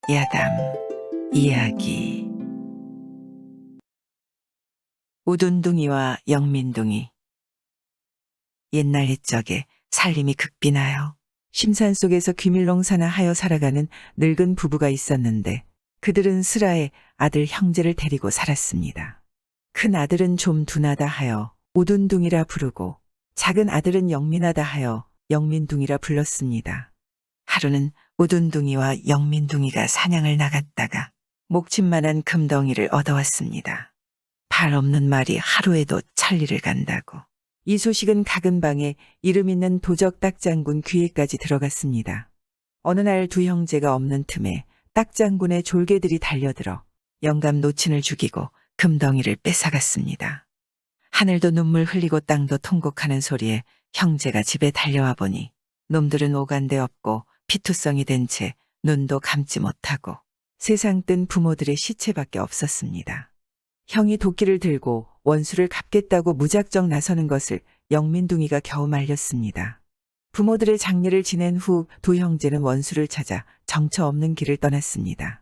야담 이야기. 우둔둥이와 영민둥이. 옛날 옛적에 살림이 극비나여 심산 속에서 귀밀농사나 하여 살아가는 늙은 부부가 있었는데 그들은 슬하에 아들 형제를 데리고 살았습니다. 큰 아들은 좀 둔하다 하여 우둔둥이라 부르고 작은 아들은 영민하다 하여 영민둥이라 불렀습니다. 하루는 우둔둥이와 영민둥이가 사냥을 나갔다가 목침만한 금덩이를 얻어왔습니다. 발 없는 말이 하루에도 천리를 간다고. 이 소식은 작은 방에 이름 있는 도적 딱장군 귀에까지 들어갔습니다. 어느 날 두 형제가 없는 틈에 딱장군의 졸개들이 달려들어 영감 노친을 죽이고 금덩이를 뺏어갔습니다. 하늘도 눈물 흘리고 땅도 통곡하는 소리에 형제가 집에 달려와 보니 놈들은 오간데 없고 피투성이 된 채 눈도 감지 못하고 세상 뜬 부모들의 시체밖에 없었습니다. 형이 도끼를 들고 원수를 갚겠다고 무작정 나서는 것을 영민둥이가 겨우 말렸습니다. 부모들의 장례를 지낸 후 두 형제는 원수를 찾아 정처 없는 길을 떠났습니다.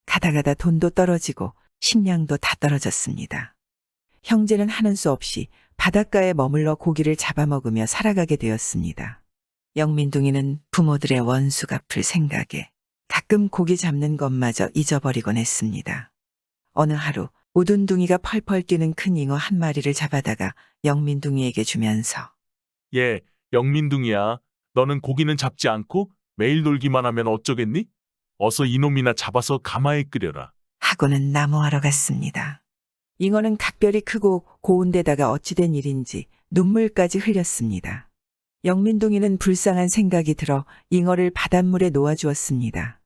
가다가다 돈도 떨어지고 식량도 다 떨어졌습니다. 형제는 하는 수 없이 바닷가에 머물러 고기를 잡아먹으며 살아가게 되었습니다. 영민둥이는 부모들의 원수 갚을 생각에 가끔 고기 잡는 것마저 잊어버리곤 했습니다. 어느 하루 우둔둥이가 펄펄 뛰는 큰 잉어 한 마리를 잡아다가 영민둥이에게 주면서 예, 영민둥이야. 너는 고기는 잡지 않고 매일 놀기만 하면 어쩌겠니? 어서 이놈이나 잡아서 가마에 끓여라. 하고는 나무하러 갔습니다. 잉어는 각별히 크고 고운 데다가 어찌된 일인지 눈물까지 흘렸습니다. 영민둥이는 불쌍한 생각이 들어 잉어를 바닷물에 놓아주었습니다.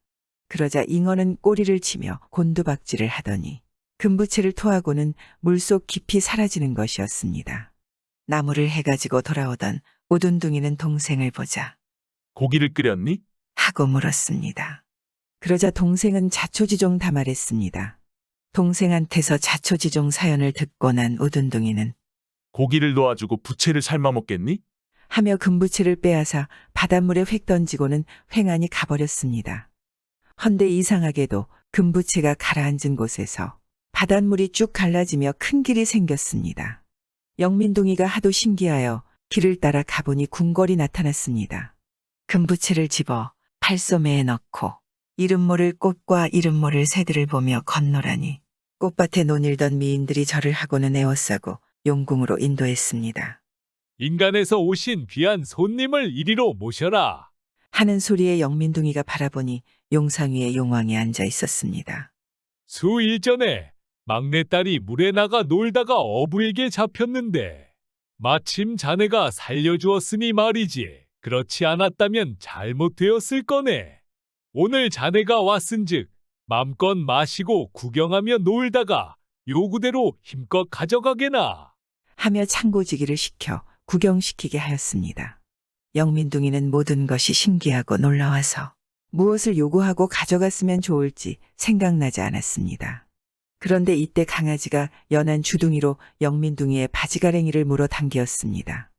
그러자 잉어는 꼬리를 치며 곤두박질을 하더니 금부채를 토하고는 물속 깊이 사라지는 것이었습니다. 나무를 해가지고 돌아오던 우둔둥이는 동생을 보자 고기를 끓였니? 하고 물었습니다. 그러자 동생은 자초지종 다 말했습니다. 동생한테서 자초지종 사연을 듣고 난 우둔둥이는 고기를 놓아주고 부채를 삶아 먹겠니? 하며 금부채를 빼앗아 바닷물에 휙 던지고는 횡하니 가버렸습니다. 헌데 이상하게도 금부채가 가라앉은 곳에서 바닷물이 쭉 갈라지며 큰 길이 생겼습니다. 영민둥이가 하도 신기하여 길을 따라 가보니 궁궐이 나타났습니다. 금부채를 집어 팔소매에 넣고 이름 모를 꽃과 이름 모를 새들을 보며 건너라니 꽃밭에 논일던 미인들이 절을 하고는 에워싸고 용궁으로 인도했습니다. 인간에서 오신 귀한 손님을 이리로 모셔라. 하는 소리에 영민둥이가 바라보니 용상 위에 용왕이 앉아 있었습니다. 수일 전에 막내딸이 물에 나가 놀다가 어부에게 잡혔는데 마침 자네가 살려주었으니 말이지. 그렇지 않았다면 잘못되었을 거네. 오늘 자네가 왔은즉 맘껏 마시고 구경하며 놀다가 요구대로 힘껏 가져가게나. 하며 창고지기를 시켜 구경시키게 하였습니다. 영민둥이는 모든 것이 신기하고 놀라워서 무엇을 요구하고 가져갔으면 좋을지 생각나지 않았습니다. 그런데 이때 강아지가 연한 주둥이로 영민둥이의 바지가랭이를 물어 당기었습니다.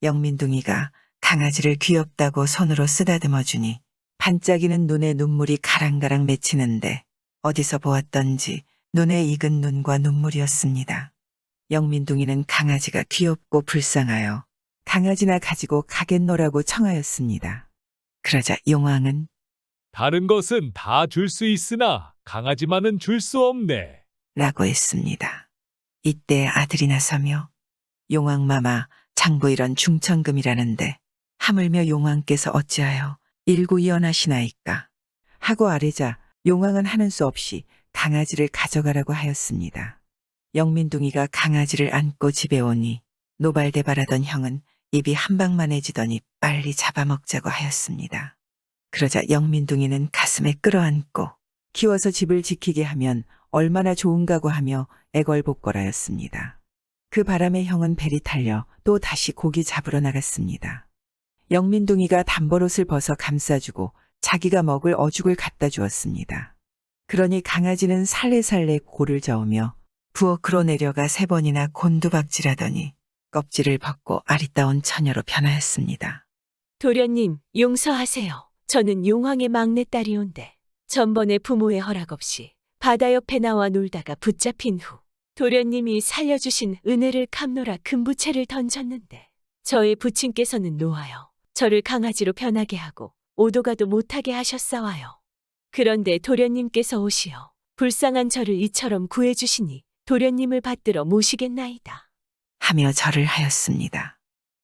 영민둥이가 강아지를 귀엽다고 손으로 쓰다듬어 주니 반짝이는 눈에 눈물이 가랑가랑 맺히는데 어디서 보았던지 눈에 익은 눈과 눈물이었습니다. 영민둥이는 강아지가 귀엽고 불쌍하여 강아지나 가지고 가겠노라고 청하였습니다. 그러자 용왕은 다른 것은 다 줄 수 있으나 강아지만은 줄 수 없네. 라고 했습니다. 이때 아들이 나서며 용왕마마 장부 이런 중천금이라는데 하물며 용왕께서 어찌하여 일구이연하시나이까 하고 아뢰자 용왕은 하는 수 없이 강아지를 가져가라고 하였습니다. 영민둥이가 강아지를 안고 집에 오니 노발대발하던 형은 입이 한방만해지더니 빨리 잡아먹자고 하였습니다. 그러자 영민둥이는 가슴에 끌어안고 키워서 집을 지키게 하면 얼마나 좋은가고 하며 애걸복걸하였습니다. 그 바람에 형은 벨이 탈려 또 다시 고기 잡으러 나갔습니다. 영민둥이가 단벌옷을 벗어 감싸주고 자기가 먹을 어죽을 갖다 주었습니다. 그러니 강아지는 살래살래 골을 저으며 부엌으로 내려가 3번이나 곤두박질하더니 껍질을 벗고 아리따운 처녀로 변하였습니다. 도련님, 용서하세요. 저는 용왕의 막내딸이온데 전번에 부모의 허락 없이 바다 옆에 나와 놀다가 붙잡힌 후 도련님이 살려주신 은혜를 갚노라 금부채를 던졌는데 저의 부친께서는 놓아요. 저를 강아지로 변하게 하고 오도가도 못하게 하셨사와요. 그런데 도련님께서 오시어 불쌍한 저를 이처럼 구해주시니 도련님을 받들어 모시겠나이다. 하며 절을 하였습니다.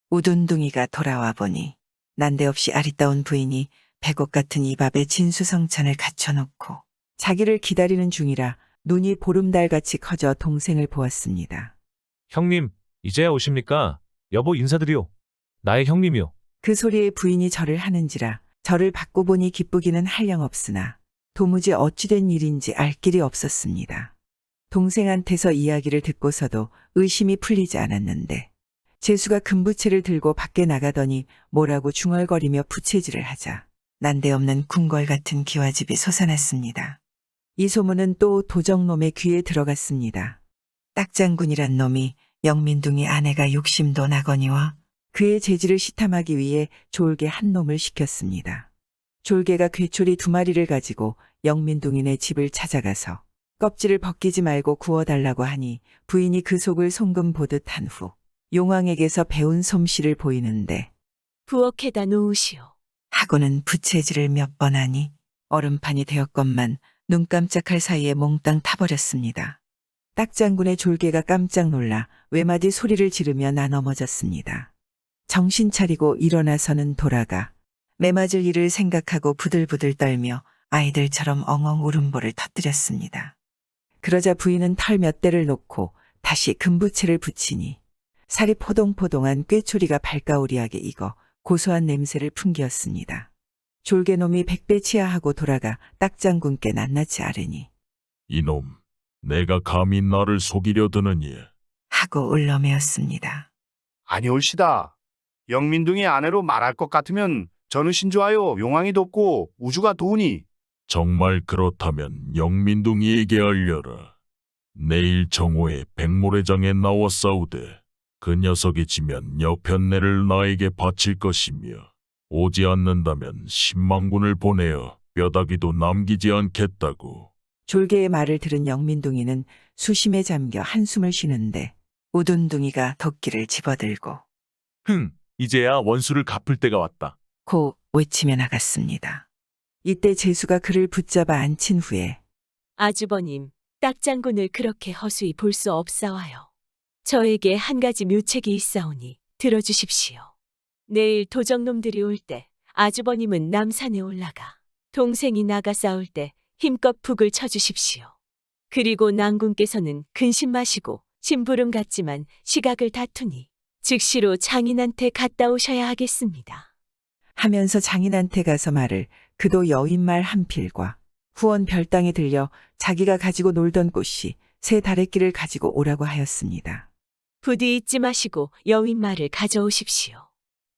우둔둥이가 돌아와 보니 난데없이 아리따운 부인이 백옥 같은 이 밥에 진수성찬을 갖춰놓고 자기를 기다리는 중이라 눈이 보름달같이 커져 동생을 보았습니다. 형님, 이제야 오십니까? 여보 인사드리오. 나의 형님이요. 그 소리에 부인이 절을 하는지라 절을 받고 보니 기쁘기는 한량없으나 도무지 어찌된 일인지 알 길이 없었습니다. 동생한테서 이야기를 듣고서도 의심이 풀리지 않았는데 재수가 금부채를 들고 밖에 나가더니 뭐라고 중얼거리며 부채질을 하자 난데없는 궁궐 같은 기와집이 솟아났습니다. 이 소문은 또 도적놈의 귀에 들어갔습니다. 딱장군이란 놈이 영민둥이 아내가 욕심도 나거니와 그의 재질을 시탐하기 위해 졸개 한 놈을 시켰습니다. 졸개가 괴초리 2마리를 가지고 영민둥이네 집을 찾아가서 껍질을 벗기지 말고 구워달라고 하니 부인이 그 속을 송금 보듯 한 후 용왕에게서 배운 솜씨를 보이는데 부엌에다 놓으시오. 하고는 부채질을 몇 번 하니 얼음판이 되었건만 눈 깜짝할 사이에 몽땅 타버렸습니다. 딱장군의 졸개가 깜짝 놀라 외마디 소리를 지르며 나넘어졌습니다. 정신 차리고 일어나서는 돌아가 매맞을 일을 생각하고 부들부들 떨며 아이들처럼 엉엉 울음보를 터뜨렸습니다. 그러자 부인은 털 몇 대를 놓고 다시 금부채를 붙이니 살이 포동포동한 꾀초리가 발가우리하게 익어 고소한 냄새를 풍기었습니다. 졸개놈이 백배치하하고 돌아가 딱장군께 낱낱이 아뢰니 이놈, 내가 감히 나를 속이려 드느니. 하고 울렁매었습니다. 아니올시다. 영민둥이 아내로 말할 것 같으면 저는 신주하여 용왕이 돕고 우주가 도우니 정말 그렇다면 영민둥이에게 알려라. 내일 정오에 백모래장에 나와 싸우되 그 녀석이 지면 여편네를 나에게 바칠 것이며 오지 않는다면 10만군을 보내어 뼈다귀도 남기지 않겠다고. 졸개의 말을 들은 영민둥이는 수심에 잠겨 한숨을 쉬는데 우둔둥이가 도끼를 집어들고 이제야 원수를 갚을 때가 왔다. 고 외치며 나갔습니다. 이때 재수가 그를 붙잡아 앉힌 후에 아주버님, 딱장군을 그렇게 허수히 볼 수 없사와요. 저에게 한 가지 묘책이 있사오니 들어주십시오. 내일 도적놈들이 올 때 아주버님은 남산에 올라가 동생이 나가 싸울 때 힘껏 북을 쳐주십시오. 그리고 난군께서는 근심 마시고 심부름 같지만 시각을 다투니 즉시로 장인한테 갔다 오셔야 하겠습니다. 하면서 장인한테 가서 말을 그도 여인말 한 필과 후원 별당에 들려 자기가 가지고 놀던 꽃이 새 다래끼를 가지고 오라고 하였습니다. 부디 잊지 마시고 여인말을 가져오십시오.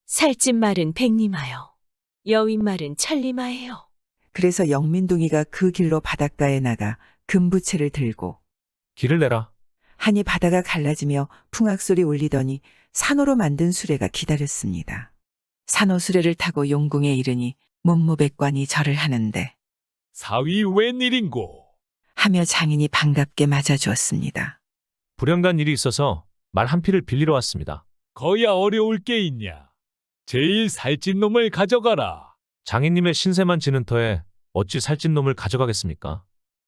살찐말은 백리마요. 여인말은 천리마예요. 그래서 영민둥이가 그 길로 바닷가에 나가 금부채를 들고 길을 내라. 하니 바다가 갈라지며 풍악소리 울리더니 산호로 만든 수레가 기다렸습니다. 산호 수레를 타고 용궁에 이르니 문무백관이 절을 하는데 사위 웬일인고? 하며 장인이 반갑게 맞아주었습니다. 불현간 일이 있어서 말 한 피를 빌리러 왔습니다. 거야 어려울 게 있냐? 제일 살찐 놈을 가져가라. 장인님의 신세만 지는 터에 어찌 살찐 놈을 가져가겠습니까?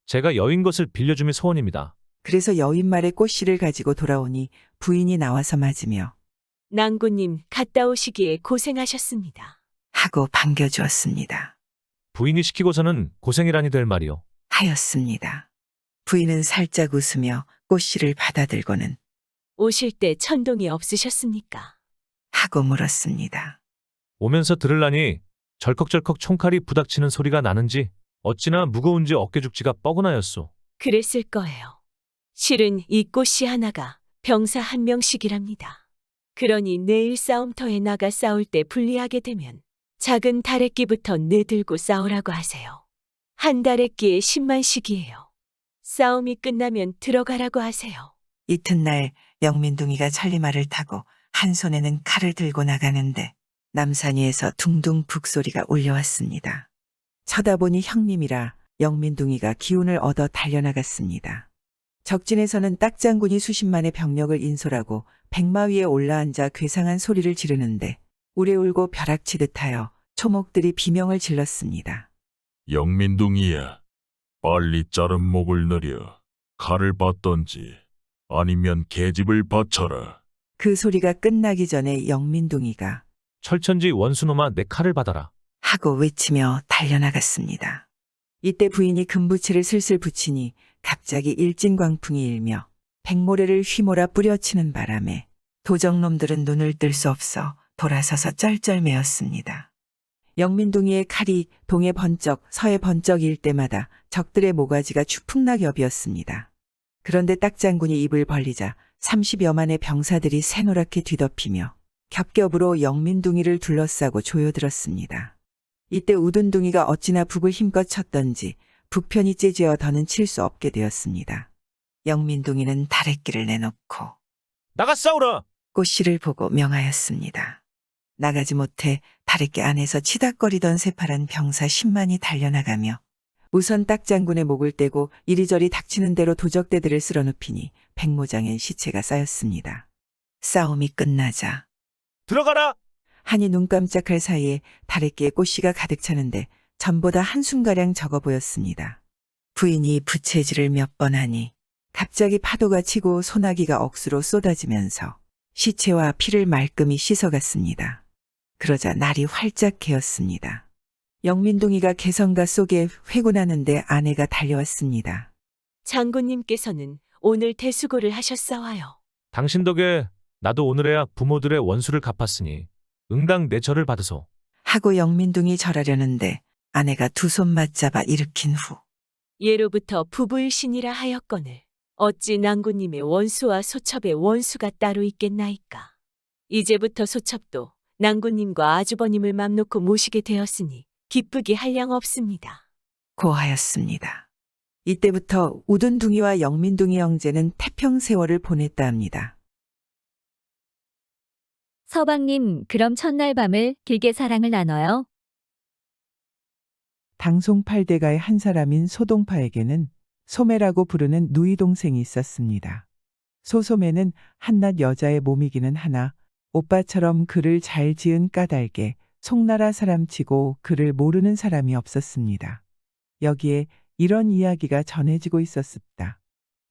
제가 여인 것을 빌려줌이 소원입니다. 그래서 여인말의 꽃씨를 가지고 돌아오니 부인이 나와서 맞으며 난군님 갔다 오시기에 고생하셨습니다. 하고 반겨주었습니다. 부인이 시키고서는 고생이라니 될 말이요. 하였습니다. 부인은 살짝 웃으며 꽃씨를 받아들고는 오실 때 천동이 없으셨습니까? 하고 물었습니다. 오면서 들으려니 절컥절컥 총칼이 부닥치는 소리가 나는지 어찌나 무거운지 어깨 죽지가 뻐근하였소. 그랬을 거예요. 실은 이 꽃씨 하나가 병사 한 명씩이랍니다. 그러니 내일 싸움터에 나가 싸울 때 불리하게 되면 작은 다래끼부터 내들고 싸우라고 하세요. 한 다래끼에 10만씩이에요. 싸움이 끝나면 들어가라고 하세요. 이튿날 영민둥이가 천리말을 타고 한 손에는 칼을 들고 나가는데 남산 위에서 둥둥 북소리가 울려왔습니다. 쳐다보니 형님이라 영민둥이가 기운을 얻어 달려나갔습니다. 적진에서는 딱장군이 수십만의 병력을 인솔하고 백마 위에 올라앉아 괴상한 소리를 지르는데 우레 울고 벼락치듯하여 초목들이 비명을 질렀습니다. 영민둥이야, 빨리 자른 목을 내려 칼을 받던지 아니면 계집을 바쳐라. 그 소리가 끝나기 전에 영민둥이가 철천지 원수놈아 내 칼을 받아라. 하고 외치며 달려나갔습니다. 이때 부인이 금부채를 슬슬 붙이니 갑자기 일진광풍이 일며 백모래를 휘몰아 뿌려치는 바람에 도적놈들은 눈을 뜰 수 없어 돌아서서 쩔쩔매었습니다. 영민둥이의 칼이 동해 번쩍 서해 번쩍일 때마다 적들의 모가지가 추풍낙엽이었습니다. 그런데 딱장군이 입을 벌리자 30여만의 병사들이 새노랗게 뒤덮이며 겹겹으로 영민둥이를 둘러싸고 조여들었습니다. 이때 우둔둥이가 어찌나 북을 힘껏 쳤던지 북편이 째지어 더는 칠 수 없게 되었습니다. 영민둥이는 다랫길을 내놓고 나가 싸우라. 꽃씨를 보고 명하였습니다. 나가지 못해 다랫길 안에서 치닥거리던 새파란 병사 10만이 달려나가며 우선 딱장군의 목을 떼고 이리저리 닥치는 대로 도적대들을 쓸어눕히니 백모장엔 시체가 쌓였습니다. 싸움이 끝나자 들어가라. 한이 눈 깜짝할 사이에 다래끼에 꽃씨가 가득 차는데 전보다 한순가량 적어 보였습니다. 부인이 부채질을 몇 번 하니 갑자기 파도가 치고 소나기가 억수로 쏟아지면서 시체와 피를 말끔히 씻어갔습니다. 그러자 날이 활짝 개었습니다. 영민둥이가 개성가 속에 회군하는데 아내가 달려왔습니다. 장군님께서는 오늘 대수고를 하셨사와요. 당신 덕에 나도 오늘에야 부모들의 원수를 갚았으니 응당 내 절을 받으소. 하고 영민둥이 절하려는데 아내가 두 손 맞잡아 일으킨 후 예로부터 부부일신이라 하였거늘 어찌 낭군님의 원수와 소첩의 원수가 따로 있겠나이까. 이제부터 소첩도 낭군님과 아주버님을 맘 놓고 모시게 되었으니 기쁘기 한량 없습니다. 고하였습니다. 이때부터 우둔둥이와 영민둥이 형제는 태평세월을 보냈다 합니다. 서방님, 그럼 첫날 밤을 길게 사랑을 나눠요. 당송팔대가의 한 사람인 소동파에게는 소매라고 부르는 누이 동생이 있었습니다. 소소매는 한낱 여자의 몸이기는 하나 오빠처럼 글을 잘 지은 까닭에 송나라 사람치고 글을 모르는 사람이 없었습니다. 여기에 이런 이야기가 전해지고 있었습니다.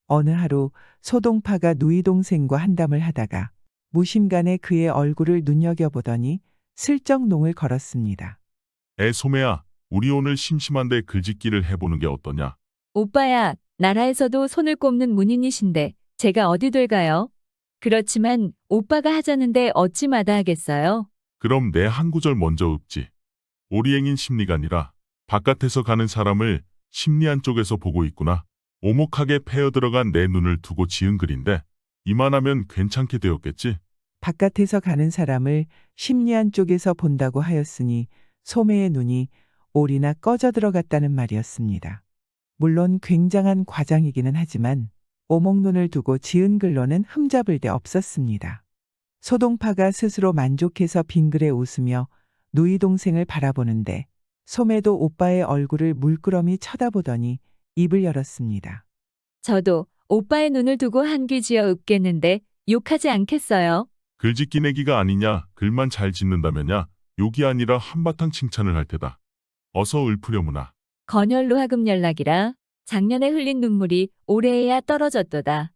어느 하루 소동파가 누이 동생과 한담을 하다가 무심간에 그의 얼굴을 눈여겨보더니 슬쩍 농을 걸었습니다. 소매야, 우리 오늘 심심한데 글짓기를 해보는 게 어떠냐? 오빠야, 나라에서도 손을 꼽는 문인이신데 제가 어디 될까요? 그렇지만 오빠가 하자는데 어찌 마다하겠어요? 그럼 내 한 구절 먼저 읊지. 오리행인 심리가 아니라 바깥에서 가는 사람을 심리 안쪽에서 보고 있구나. 오목하게 패어 들어간 내 눈을 두고 지은 글인데 이만하면 괜찮게 되었겠지? 바깥에서 가는 사람을 심리 안쪽에서 본다고 하였으니 소매의 눈이 올이나 꺼져 들어갔다는 말이었습니다. 물론 굉장한 과장이기는 하지만 오목눈을 두고 지은 글로는 흠잡을 데 없었습니다. 소동파가 스스로 만족해서 빙그레 웃으며 누이 동생을 바라보는데 소매도 오빠의 얼굴을 물끄러미 쳐다보더니 입을 열었습니다. 저도 오빠의 눈을 두고 한 귀 지어 읊겠는데 욕하지 않겠어요? 글짓기 내기가 아니냐, 글만 잘 짓는다면야 욕이 아니라 한바탕 칭찬을 할 테다. 어서 읊으려무나. 건열로 하금 연락이라 작년에 흘린 눈물이 올해에야 떨어졌도다.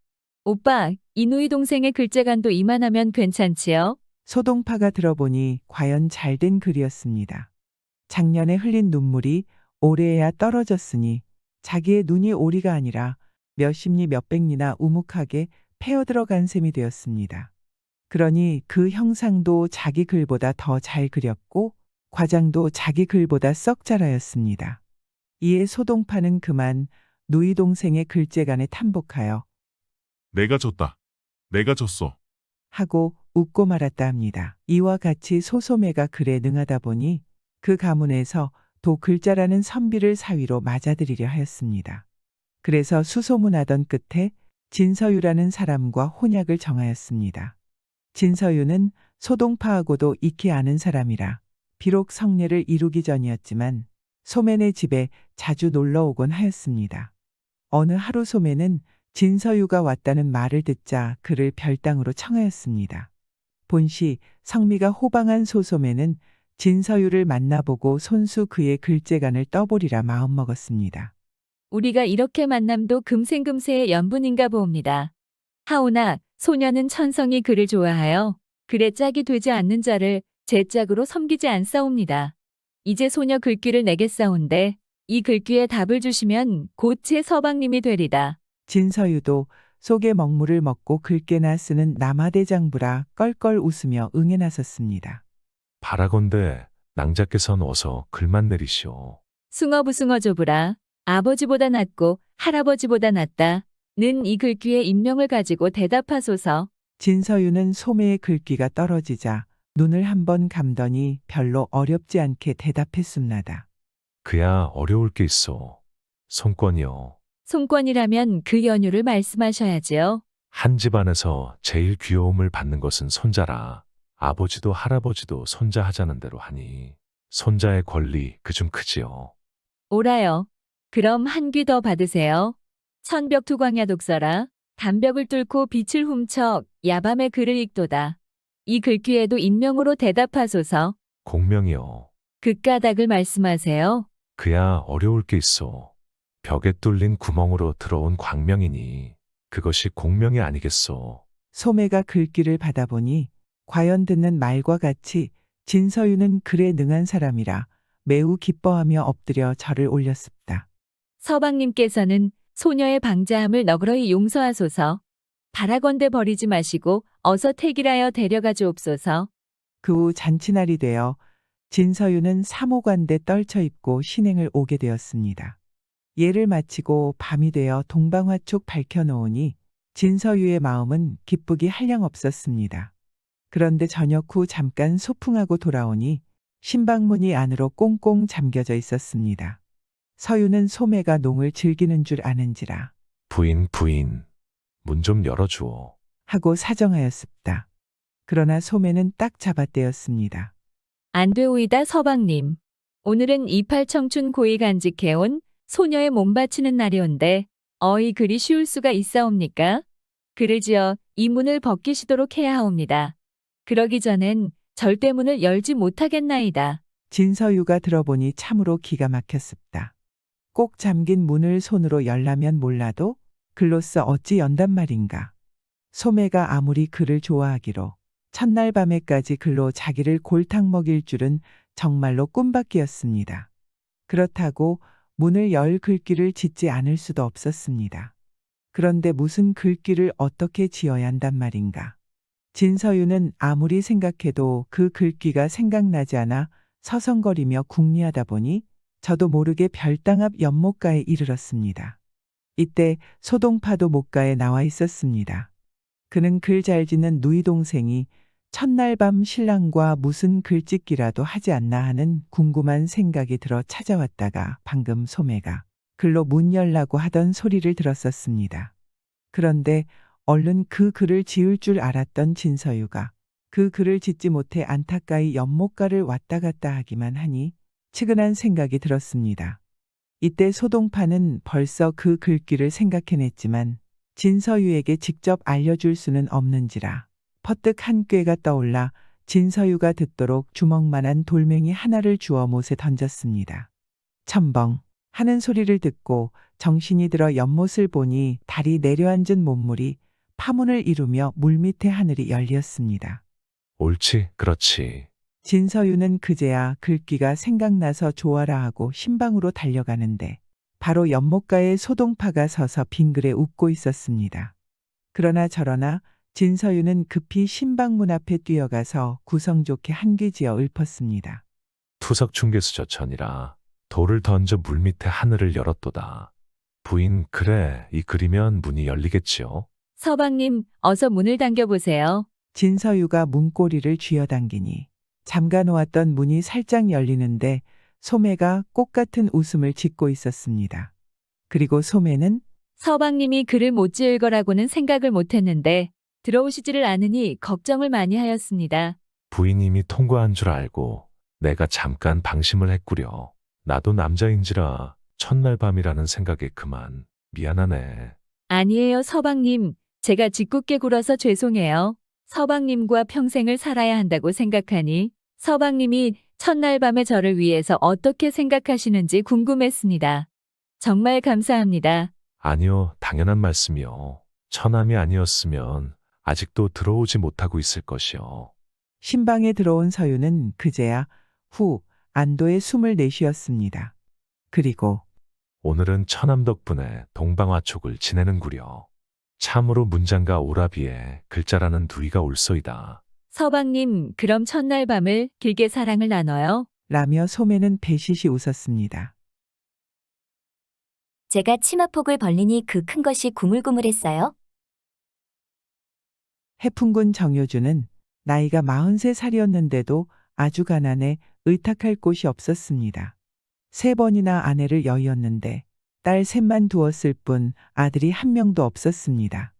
오빠, 이 누이 동생의 글재간도 이만하면 괜찮지요? 소동파가 들어보니 과연 잘된 글이었습니다. 작년에 흘린 눈물이 올해에야 떨어졌으니 자기의 눈이 오리가 아니라 몇십 리 몇백 리나 우묵하게 패어 들어간 셈이 되었습니다. 그러니 그 형상도 자기 글보다 더 잘 그렸고 과장도 자기 글보다 썩 잘하였습니다. 이에 소동파는 그만 누이 동생의 글재간에 탐복하여 내가 졌다. 내가 졌어. 하고 웃고 말았다 합니다. 이와 같이 소소매가 글에 능하다 보니 그 가문에서 도 글자라는 선비를 사위로 맞아들이려 하였습니다. 그래서 수소문하던 끝에 진서유라는 사람과 혼약을 정하였습니다. 진서유는 소동파하고도 익히 아는 사람이라 비록 성례를 이루기 전이었지만 소매네 집에 자주 놀러 오곤 하였습니다. 어느 하루 소매는 진서유가 왔다는 말을 듣자 그를 별당으로 청하였습니다. 본시 성미가 호방한 소소매는 진서유를 만나보고 손수 그의 글재간을 떠보리라 마음먹었습니다. 우리가 이렇게 만남도 금생금세의 연분인가 보옵니다. 하오나 소녀는 천성이 그를 좋아하여 글의 짝이 되지 않는 자를 제 짝으로 섬기지 않사옵니다. 이제 소녀 글귀를 내겠사온데 이 글귀에 답을 주시면 곧 제 서방님이 되리다. 진서유도 속에 먹물을 먹고 글깨나 쓰는 남하대장부라 껄껄 웃으며 응해 나섰습니다. 바라건대 낭자께선 어서 글만 내리시오. 숭어부숭어 조부라 아버지보다 낫고 할아버지보다 낫다. 는 이 글귀의 인명을 가지고 대답하소서. 진서유는 소매의 글귀가 떨어지자 눈을 한번 감더니 별로 어렵지 않게 대답했습니다. 그야 어려울 게 있어. 손권이요. 손권이라면 그 연유를 말씀하셔야지요. 한 집안에서 제일 귀여움을 받는 것은 손자라. 아버지도 할아버지도 손자 하자는 대로 하니 손자의 권리 그중 크지요. 오라요. 그럼 한 귀 더 받으세요. 천벽투광야 독서라. 담벽을 뚫고 빛을 훔쳐 야밤의 글을 읽도다. 이 글귀에도 인명으로 대답하소서. 공명이요. 그 까닭을 말씀하세요. 그야 어려울 게 있어. 벽에 뚫린 구멍으로 들어온 광명이니 그것이 공명이 아니겠소. 소매가 글귀를 받아보니 과연 듣는 말과 같이 진서유는 글에 능한 사람이라 매우 기뻐하며 엎드려 절을 올렸습니다. 서방님께서는 소녀의 방자함을 너그러이 용서하소서. 바라건대 버리지 마시고 어서 택일하여 데려가 주옵소서. 그 후 잔치날이 되어 진서유는 사모관대 떨쳐 입고 신행을 오게 되었습니다. 예를 마치고 밤이 되어 동방화촉 밝혀놓으니 진서유의 마음은 기쁘기 한량없었습니다. 그런데 저녁 후 잠깐 소풍하고 돌아오니 신방문이 안으로 꽁꽁 잠겨져 있었습니다. 서유는 소매가 농을 즐기는 줄 아는지라 부인, 문 좀 열어주오. 하고 사정하였습니다. 그러나 소매는 딱 잡아떼었습니다. 안 되오이다 서방님. 오늘은 이팔 청춘 고이 간직해온 소녀의 몸 바치는 날이온데 어이 그리 쉬울 수가 있사옵니까? 글을 지어 이 문을 벗기시도록 해야 하옵니다. 그러기 전엔 절대 문을 열지 못하겠나이다. 진서유가 들어보니 참으로 기가 막혔습니다. 꼭 잠긴 문을 손으로 열라면 몰라도 글로써 어찌 연단 말인가. 소매가 아무리 글을 좋아하기로 첫날 밤에까지 글로 자기를 골탕 먹일 줄은 정말로 꿈밖이었습니다. 그렇다고 문을 열 글귀를 짓지 않을 수도 없었습니다. 그런데 무슨 글귀를 어떻게 지어야 한단 말인가. 진서유는 아무리 생각해도 그 글귀가 생각나지 않아 서성거리며 궁리하다 보니 저도 모르게 별당 앞 연못가에 이르렀습니다. 이때 소동파도 못가에 나와 있었습니다. 그는 글 잘 짓는 누이 동생이 첫날 밤 신랑과 무슨 글짓기라도 하지 않나 하는 궁금한 생각이 들어 찾아왔다가 방금 소매가 글로 문 열라고 하던 소리를 들었었습니다. 그런데 얼른 그 글을 지을 줄 알았던 진서유가 그 글을 짓지 못해 안타까이 연못가를 왔다 갔다 하기만 하니 측은한 생각이 들었습니다. 이때 소동파는 벌써 그 글귀를 생각해냈지만 진서유에게 직접 알려줄 수는 없는지라 퍼뜩 한 꾀가 떠올라 진서유가 듣도록 주먹만한 돌멩이 하나를 주워 못에 던졌습니다. 첨벙 하는 소리를 듣고 정신이 들어 연못을 보니 달이 내려앉은 몸물이 파문을 이루며 물밑의 하늘이 열렸습니다. 옳지, 그렇지. 진서유는 그제야 글귀가 생각나서 좋아라 하고 신방으로 달려가는데 바로 연못가에 소동파가 서서 빙그레 웃고 있었습니다. 그러나 저러나 진서유는 급히 신방문 앞에 뛰어가서 구성 좋게 한 귀 지어 읊었습니다. 투석충계수 저천이라 돌을 던져 물밑에 하늘을 열었도다. 부인, 그래, 이 글이면 문이 열리겠지요. 서방님, 어서 문을 당겨보세요. 진서유가 문고리를 쥐어당기니 잠가놓았던 문이 살짝 열리는데 소매가 꽃 같은 웃음을 짓고 있었습니다. 그리고 소매는 서방님이 글을 못 지을 거라고는 생각을 못했는데 들어오시지를 않으니 걱정을 많이 하였습니다. 부인님이 통과한 줄 알고 내가 잠깐 방심을 했구려. 나도 남자인지라 첫날 밤이라는 생각에 그만. 미안하네. 아니에요, 서방님. 제가 짓궂게 굴어서 죄송해요. 서방님과 평생을 살아야 한다고 생각하니 서방님이 첫날 밤에 저를 위해서 어떻게 생각하시는지 궁금했습니다. 정말 감사합니다. 아니요, 당연한 말씀이요. 처남이 아니었으면 아직도 들어오지 못하고 있을 것이요. 신방에 들어온 서유는 그제야 후 안도의 숨을 내쉬었습니다. 그리고 오늘은 처남 덕분에 동방화촉을 지내는구려. 참으로 문장과 오라비에 글자라는 누이가 올소이다. 서방님, 그럼 첫날 밤을 길게 사랑을 나눠요. 라며 소매는 배시시 웃었습니다. 제가 치마폭을 벌리니 그 큰 것이 구물구물했어요. 해풍군 정효주는 나이가 43살이었는데도 아주 가난해 의탁할 곳이 없었습니다. 3번이나 아내를 여의었는데 딸 셋만 두었을 뿐 아들이 한 명도 없었습니다.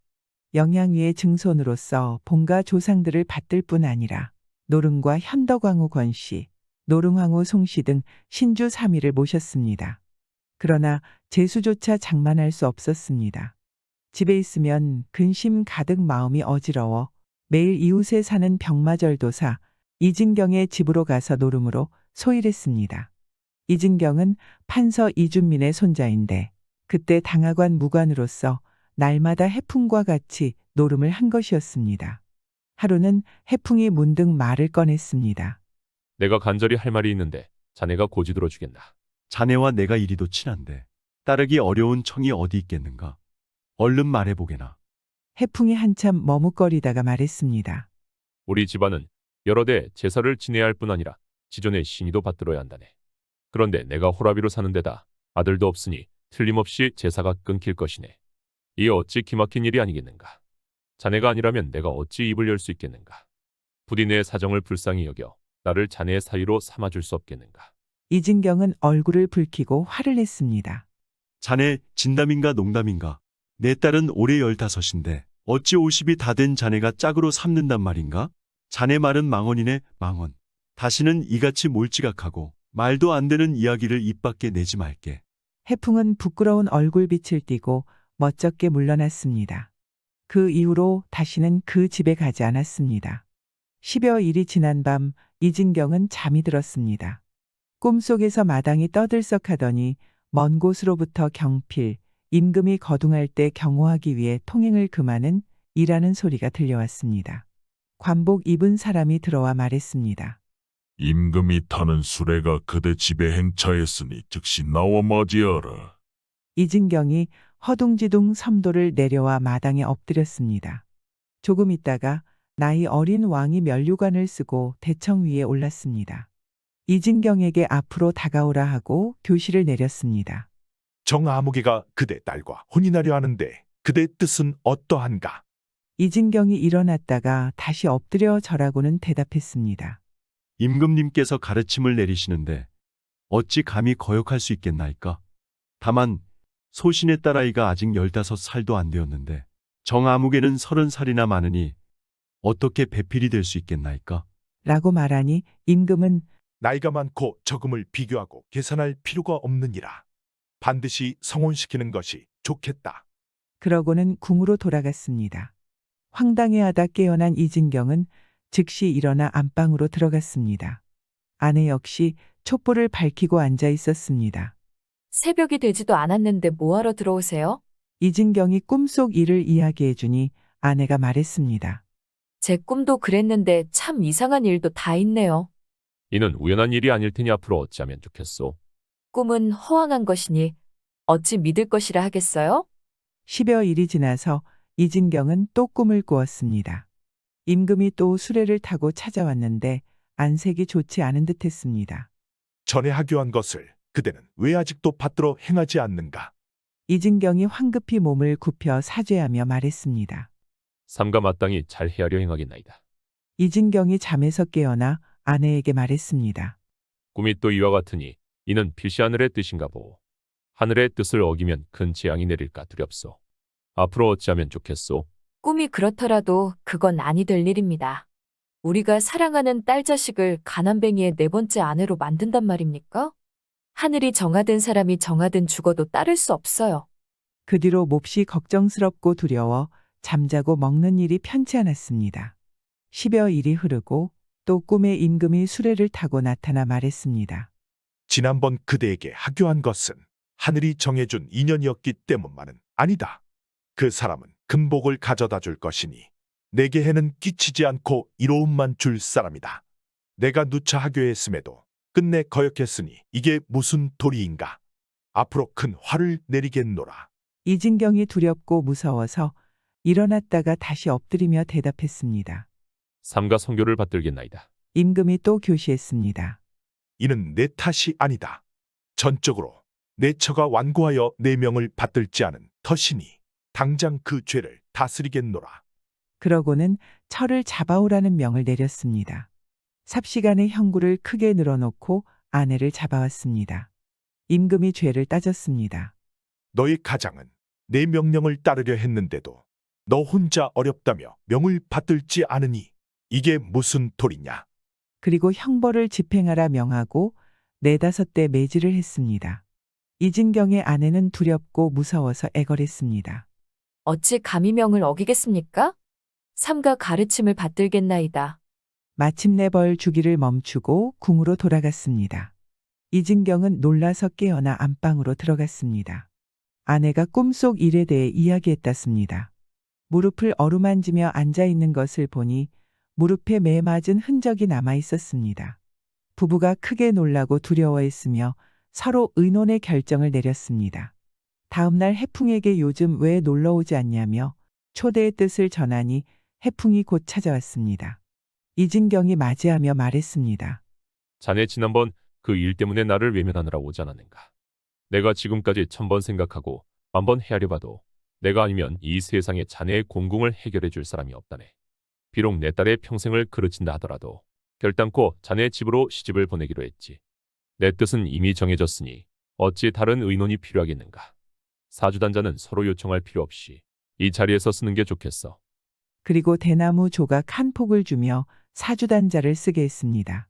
영양위의 증손으로서 본가 조상들을 받들 뿐 아니라 노릉과 현덕왕후 권씨, 노릉왕후 송씨 등 신주 3위를 모셨습니다. 그러나 재수조차 장만할 수 없었습니다. 집에 있으면 근심 가득 마음이 어지러워 매일 이웃에 사는 병마절도사 이진경의 집으로 가서 노름으로 소일했습니다. 이진경은 판서 이준민의 손자인데 그때 당하관 무관으로서 날마다 해풍과 같이 노름을 한 것이었습니다. 하루는 해풍이 문득 말을 꺼냈습니다. 내가 간절히 할 말이 있는데 자네가 고지 들어주겠나. 자네와 내가 이리도 친한데 따르기 어려운 청이 어디 있겠는가. 얼른 말해보게나. 해풍이 한참 머뭇거리다가 말했습니다. 우리 집안은 여러 대 제사를 지내야 할 뿐 아니라 지존의 신의도 받들어야 한다네. 그런데 내가 호라비로 사는 데다 아들도 없으니 틀림없이 제사가 끊길 것이네. 이 어찌 기막힌 일이 아니겠는가. 자네가 아니라면 내가 어찌 입을 열 수 있겠는가. 부디 내 사정을 불쌍히 여겨 나를 자네의 사위로 삼아줄 수 없겠는가. 이진경은 얼굴을 붉히고 화를 냈습니다. 자네 진담인가 농담인가. 내 딸은 올해 15인데 어찌 50이 다 된 자네가 짝으로 삼는단 말인가? 자네 말은 망언이네, 망언. 다시는 이같이 몰지각하고 말도 안 되는 이야기를 입 밖에 내지 말게. 해풍은 부끄러운 얼굴빛을 띠고 멋쩍게 물러났습니다. 그 이후로 다시는 그 집에 가지 않았습니다. 10여 일이 지난 밤 이진경은 잠이 들었습니다. 꿈속에서 마당이 떠들썩하더니 먼 곳으로부터 경필, 임금이 거둥할 때 경호하기 위해 통행을 금하는 이라는 소리가 들려왔습니다. 관복 입은 사람이 들어와 말했습니다. 임금이 타는 수레가 그대 집에 행차했으니 즉시 나와 맞이하라. 이진경이 허둥지둥 섬도를 내려와 마당에 엎드렸습니다. 조금 있다가 나이 어린 왕이 면류관을 쓰고 대청 위에 올랐습니다. 이진경에게 앞으로 다가오라 하고 교시를 내렸습니다. 정아무개가 그대 딸과 혼인하려 하는데 그대 뜻은 어떠한가? 이진경이 일어났다가 다시 엎드려 절하고는 대답했습니다. 임금님께서 가르침을 내리시는데 어찌 감히 거역할 수 있겠나이까? 다만 소신의 딸아이가 아직 15살도 안 되었는데 정아무개는 30살이나 많으니 어떻게 배필이 될 수 있겠나이까? 라고 말하니 임금은 나이가 많고 적음을 비교하고 계산할 필요가 없느니라. 반드시 성혼시키는 것이 좋겠다. 그러고는 궁으로 돌아갔습니다. 황당해하다 깨어난 이진경은 즉시 일어나 안방으로 들어갔습니다. 아내 역시 촛불을 밝히고 앉아 있었습니다. 새벽이 되지도 않았는데 뭐하러 들어오세요? 이진경이 꿈속 일을 이야기해 주니 아내가 말했습니다. 제 꿈도 그랬는데 참 이상한 일도 다 있네요. 이는 우연한 일이 아닐 테니 앞으로 어찌하면 좋겠소. 꿈은 허황한 것이니 어찌 믿을 것이라 하겠어요? 10여 일이 지나서 이진경은 또 꿈을 꾸었습니다. 임금이 또 수레를 타고 찾아왔는데 안색이 좋지 않은 듯했습니다. 전에 하교한 것을 그대는 왜 아직도 받들어 행하지 않는가? 이진경이 황급히 몸을 굽혀 사죄하며 말했습니다. 삼가 마땅히 잘 헤아려 행하겠나이다. 이진경이 잠에서 깨어나 아내에게 말했습니다. 꿈이 또 이와 같으니 이는 필시 하늘의 뜻인가 보오. 하늘의 뜻을 어기면 큰 재앙이 내릴까 두렵소. 앞으로 어찌하면 좋겠소. 꿈이 그렇더라도 그건 아니 될 일입니다. 우리가 사랑하는 딸 자식을 가난뱅이의 4번째 아내로 만든단 말입니까? 하늘이 정하든 사람이 정하든 죽어도 따를 수 없어요. 그 뒤로 몹시 걱정스럽고 두려워 잠자고 먹는 일이 편치 않았습니다. 10여 일이 흐르고 또 꿈에 임금이 수레를 타고 나타나 말했습니다. 지난번 그대에게 하교한 것은 하늘이 정해준 인연이었기 때문만은 아니다. 그 사람은 금복을 가져다 줄 것이니 내게 해는 끼치지 않고 이로움만 줄 사람이다. 내가 누차 하교했음에도 끝내 거역했으니 이게 무슨 도리인가. 앞으로 큰 화를 내리겠노라. 이진경이 두렵고 무서워서 일어났다가 다시 엎드리며 대답했습니다. 삼가 성교를 받들겠나이다. 임금이 또 교시했습니다. 이는 내 탓이 아니다. 전적으로 내 처가 완고하여 내 명을 받들지 않은 탓이니 당장 그 죄를 다스리겠노라. 그러고는 철을 잡아오라는 명을 내렸습니다. 삽시간에 형구를 크게 늘어놓고 아내를 잡아왔습니다. 임금이 죄를 따졌습니다. 너희 가장은 내 명령을 따르려 했는데도 너 혼자 어렵다며 명을 받들지 않으니 이게 무슨 도리냐. 그리고 형벌을 집행하라 명하고 4~5대 매질을 했습니다. 이진경의 아내는 두렵고 무서워서 애걸했습니다. 어찌 감히 명을 어기겠습니까? 삼가 가르침을 받들겠나이다. 마침내 벌 주기를 멈추고 궁으로 돌아갔습니다. 이진경은 놀라서 깨어나 안방으로 들어갔습니다. 아내가 꿈속 일에 대해 이야기했다습니다. 무릎을 어루만지며 앉아있는 것을 보니 무릎에 매 맞은 흔적이 남아 있었습니다. 부부가 크게 놀라고 두려워했으며 서로 의논의 결정을 내렸습니다. 다음 날 해풍에게 요즘 왜 놀러오지 않냐며 초대의 뜻을 전하니 해풍이 곧 찾아왔습니다. 이진경이 맞이하며 말했습니다. 자네 지난번 그 일 때문에 나를 외면하느라 오지 않았는가. 내가 지금까지 1000번 생각하고 1000번 헤아려봐도 내가 아니면 이 세상에 자네의 공공을 해결해 줄 사람이 없다네. 비록 내 딸의 평생을 그르친다 하더라도 결단코 자네 집으로 시집을 보내기로 했지. 내 뜻은 이미 정해졌으니 어찌 다른 의논이 필요하겠는가. 사주단자는 서로 요청할 필요 없이 이 자리에서 쓰는 게 좋겠어. 그리고 대나무 조각 한 폭을 주며 사주단자를 쓰게 했습니다.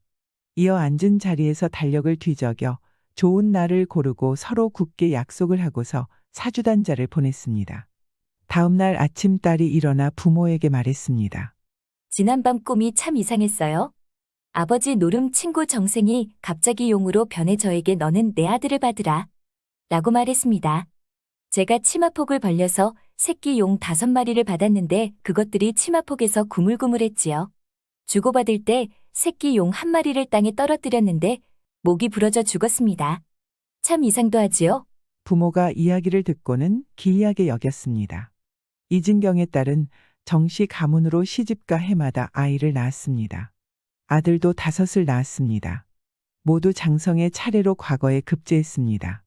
이어 앉은 자리에서 달력을 뒤적여 좋은 날을 고르고 서로 굳게 약속을 하고서 사주단자를 보냈습니다. 다음 날 아침 딸이 일어나 부모에게 말했습니다. 지난밤 꿈이 참 이상했어요. 아버지 노름 친구 정생이 갑자기 용으로 변해 저에게 너는 내 아들을 받으라 라고 말했습니다. 제가 치마폭을 벌려서 새끼 용 5마리를 받았는데 그것들이 치마폭에서 구물구물했지요. 주고받을 때 새끼 용 1마리를 땅에 떨어뜨렸는데 목이 부러져 죽었습니다. 참 이상도 하지요? 부모가 이야기를 듣고는 기이하게 여겼습니다. 이진경의 딸은 정시 가문으로 시집가 해마다 아이를 낳았습니다. 아들도 5을 낳았습니다. 모두 장성의 차례로 과거에 급제했습니다.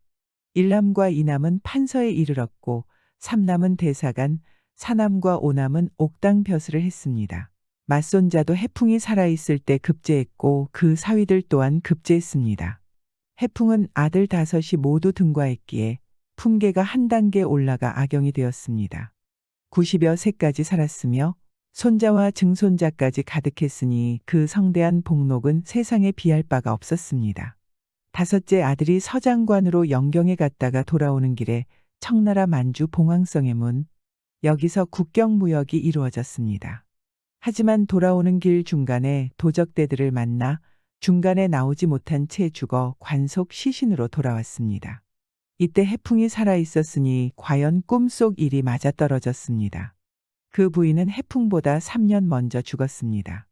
1남과 2남은 판서에 이르렀고 3남은 대사관, 4남과 5남은 옥당 벼슬을 했습니다. 맞손자도 해풍이 살아있을 때 급제했고 그 사위들 또한 급제했습니다. 해풍은 아들 5이 모두 등과했기에 품계가 한 단계 올라가 악영이 되었습니다. 90여 세까지 살았으며 손자와 증손자까지 가득했으니 그 성대한 복록은 세상에 비할 바가 없었습니다. 5째 아들이 서장관으로 영경에 갔다가 돌아오는 길에 청나라 만주 봉황성의 문, 여기서 국경무역이 이루어졌습니다. 하지만 돌아오는 길 중간에 도적대들을 만나 중간에 나오지 못한 채 죽어 관속 시신으로 돌아왔습니다. 이때 해풍이 살아있었으니 과연 꿈속 일이 맞아떨어졌습니다. 그 부인은 해풍보다 3년 먼저 죽었습니다.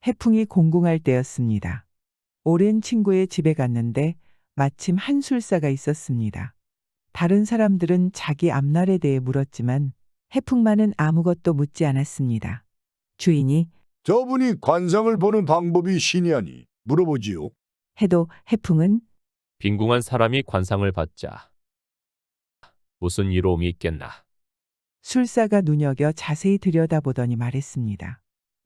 해풍이 공궁할 때였습니다. 오랜 친구의 집에 갔는데 마침 한술사가 있었습니다. 다른 사람들은 자기 앞날에 대해 물었지만 해풍만은 아무것도 묻지 않았습니다. 주인이 저분이 관상을 보는 방법이 신이하니 물어보지요. 해도 해풍은 빈궁한 사람이 관상을 받자 무슨 이로움이 있겠나. 술사가 눈여겨 자세히 들여다보더니 말했습니다.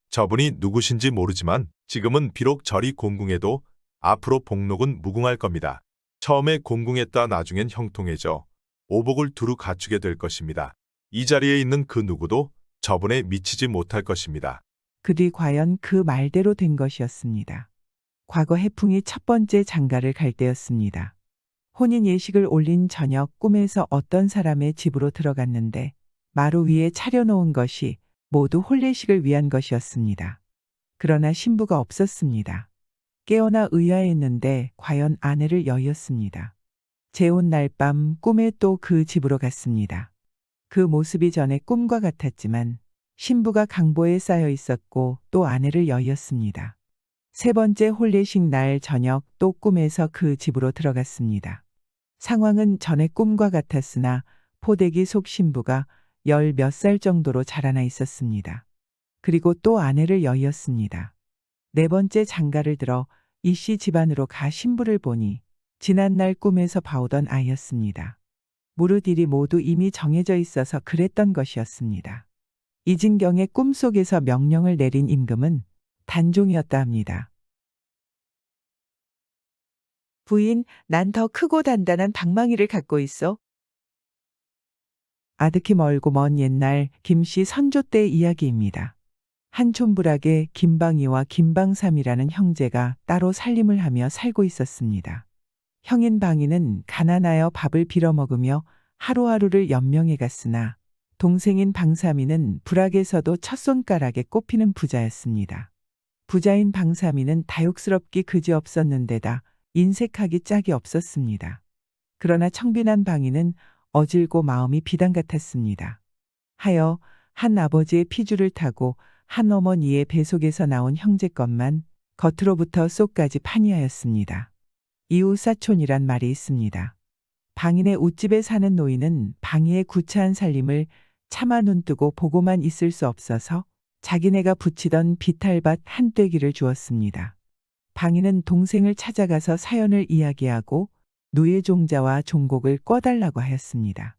저분이 누구신지 모르지만 지금은 비록 절이 공궁해도 앞으로 복록은 무궁할 겁니다. 처음에 공궁했다 나중엔 형통해져 오복을 두루 갖추게 될 것입니다. 이 자리에 있는 그 누구도 저분에 미치지 못할 것입니다. 그 뒤 과연 그 말대로 된 것이었습니다. 과거 해풍이 첫 번째 장가를 갈 때였습니다. 혼인 예식을 올린 저녁 꿈에서 어떤 사람의 집으로 들어갔는데 마루 위에 차려놓은 것이 모두 혼례식을 위한 것이었습니다. 그러나 신부가 없었습니다. 깨어나 의아했는데 과연 아내를 여의었습니다. 재혼 날 밤 꿈에 또 그 집으로 갔습니다. 그 모습이 전에 꿈과 같았지만 신부가 강보에 쌓여 있었고 또 아내를 여의었습니다. 세 번째 혼례식 날 저녁 또 꿈에서 그 집으로 들어갔습니다. 상황은 전의 꿈과 같았으나 포대기 속 신부가 10몇 살 정도로 자라나 있었습니다. 그리고 또 아내를 여의었습니다. 네 번째 장가를 들어 이씨 집안으로 가 신부를 보니 지난날 꿈에서 봐오던 아이였습니다. 무릇 일이 모두 이미 정해져 있어서 그랬던 것이었습니다. 이진경의 꿈속에서 명령을 내린 임금은 단종이었다 합니다. 부인, 난 더 크고 단단한 방망이를 갖고 있어. 아득히 멀고 먼 옛날 김씨 선조 때의 이야기입니다. 한 촌부락에 김방이와 김방삼이라는 형제가 따로 살림을 하며 살고 있었습니다. 형인 방이는 가난하여 밥을 빌어먹으며 하루하루를 연명해 갔으나 동생인 방삼이는 부락에서도 첫 손가락에 꼽히는 부자였습니다. 부자인 방삼이는 다육스럽기 그지없었는데다 인색하기 짝이 없었습니다. 그러나 청빈한 방이는 어질고 마음이 비단 같았습니다. 하여 한 아버지의 피주를 타고 한 어머니의 뱃속에서 나온 형제 것만 겉으로부터 속까지 판이하였습니다. 이웃사촌이란 말이 있습니다. 방인의 웃집에 사는 노인은 방이의 구차한 살림을 차마 눈뜨고 보고만 있을 수 없어서 자기네가 붙이던 비탈밭 한 떼기를 주었습니다. 방인은 동생을 찾아가서 사연을 이야기하고 누에 종자와 종곡을 꿔달라고 하였습니다.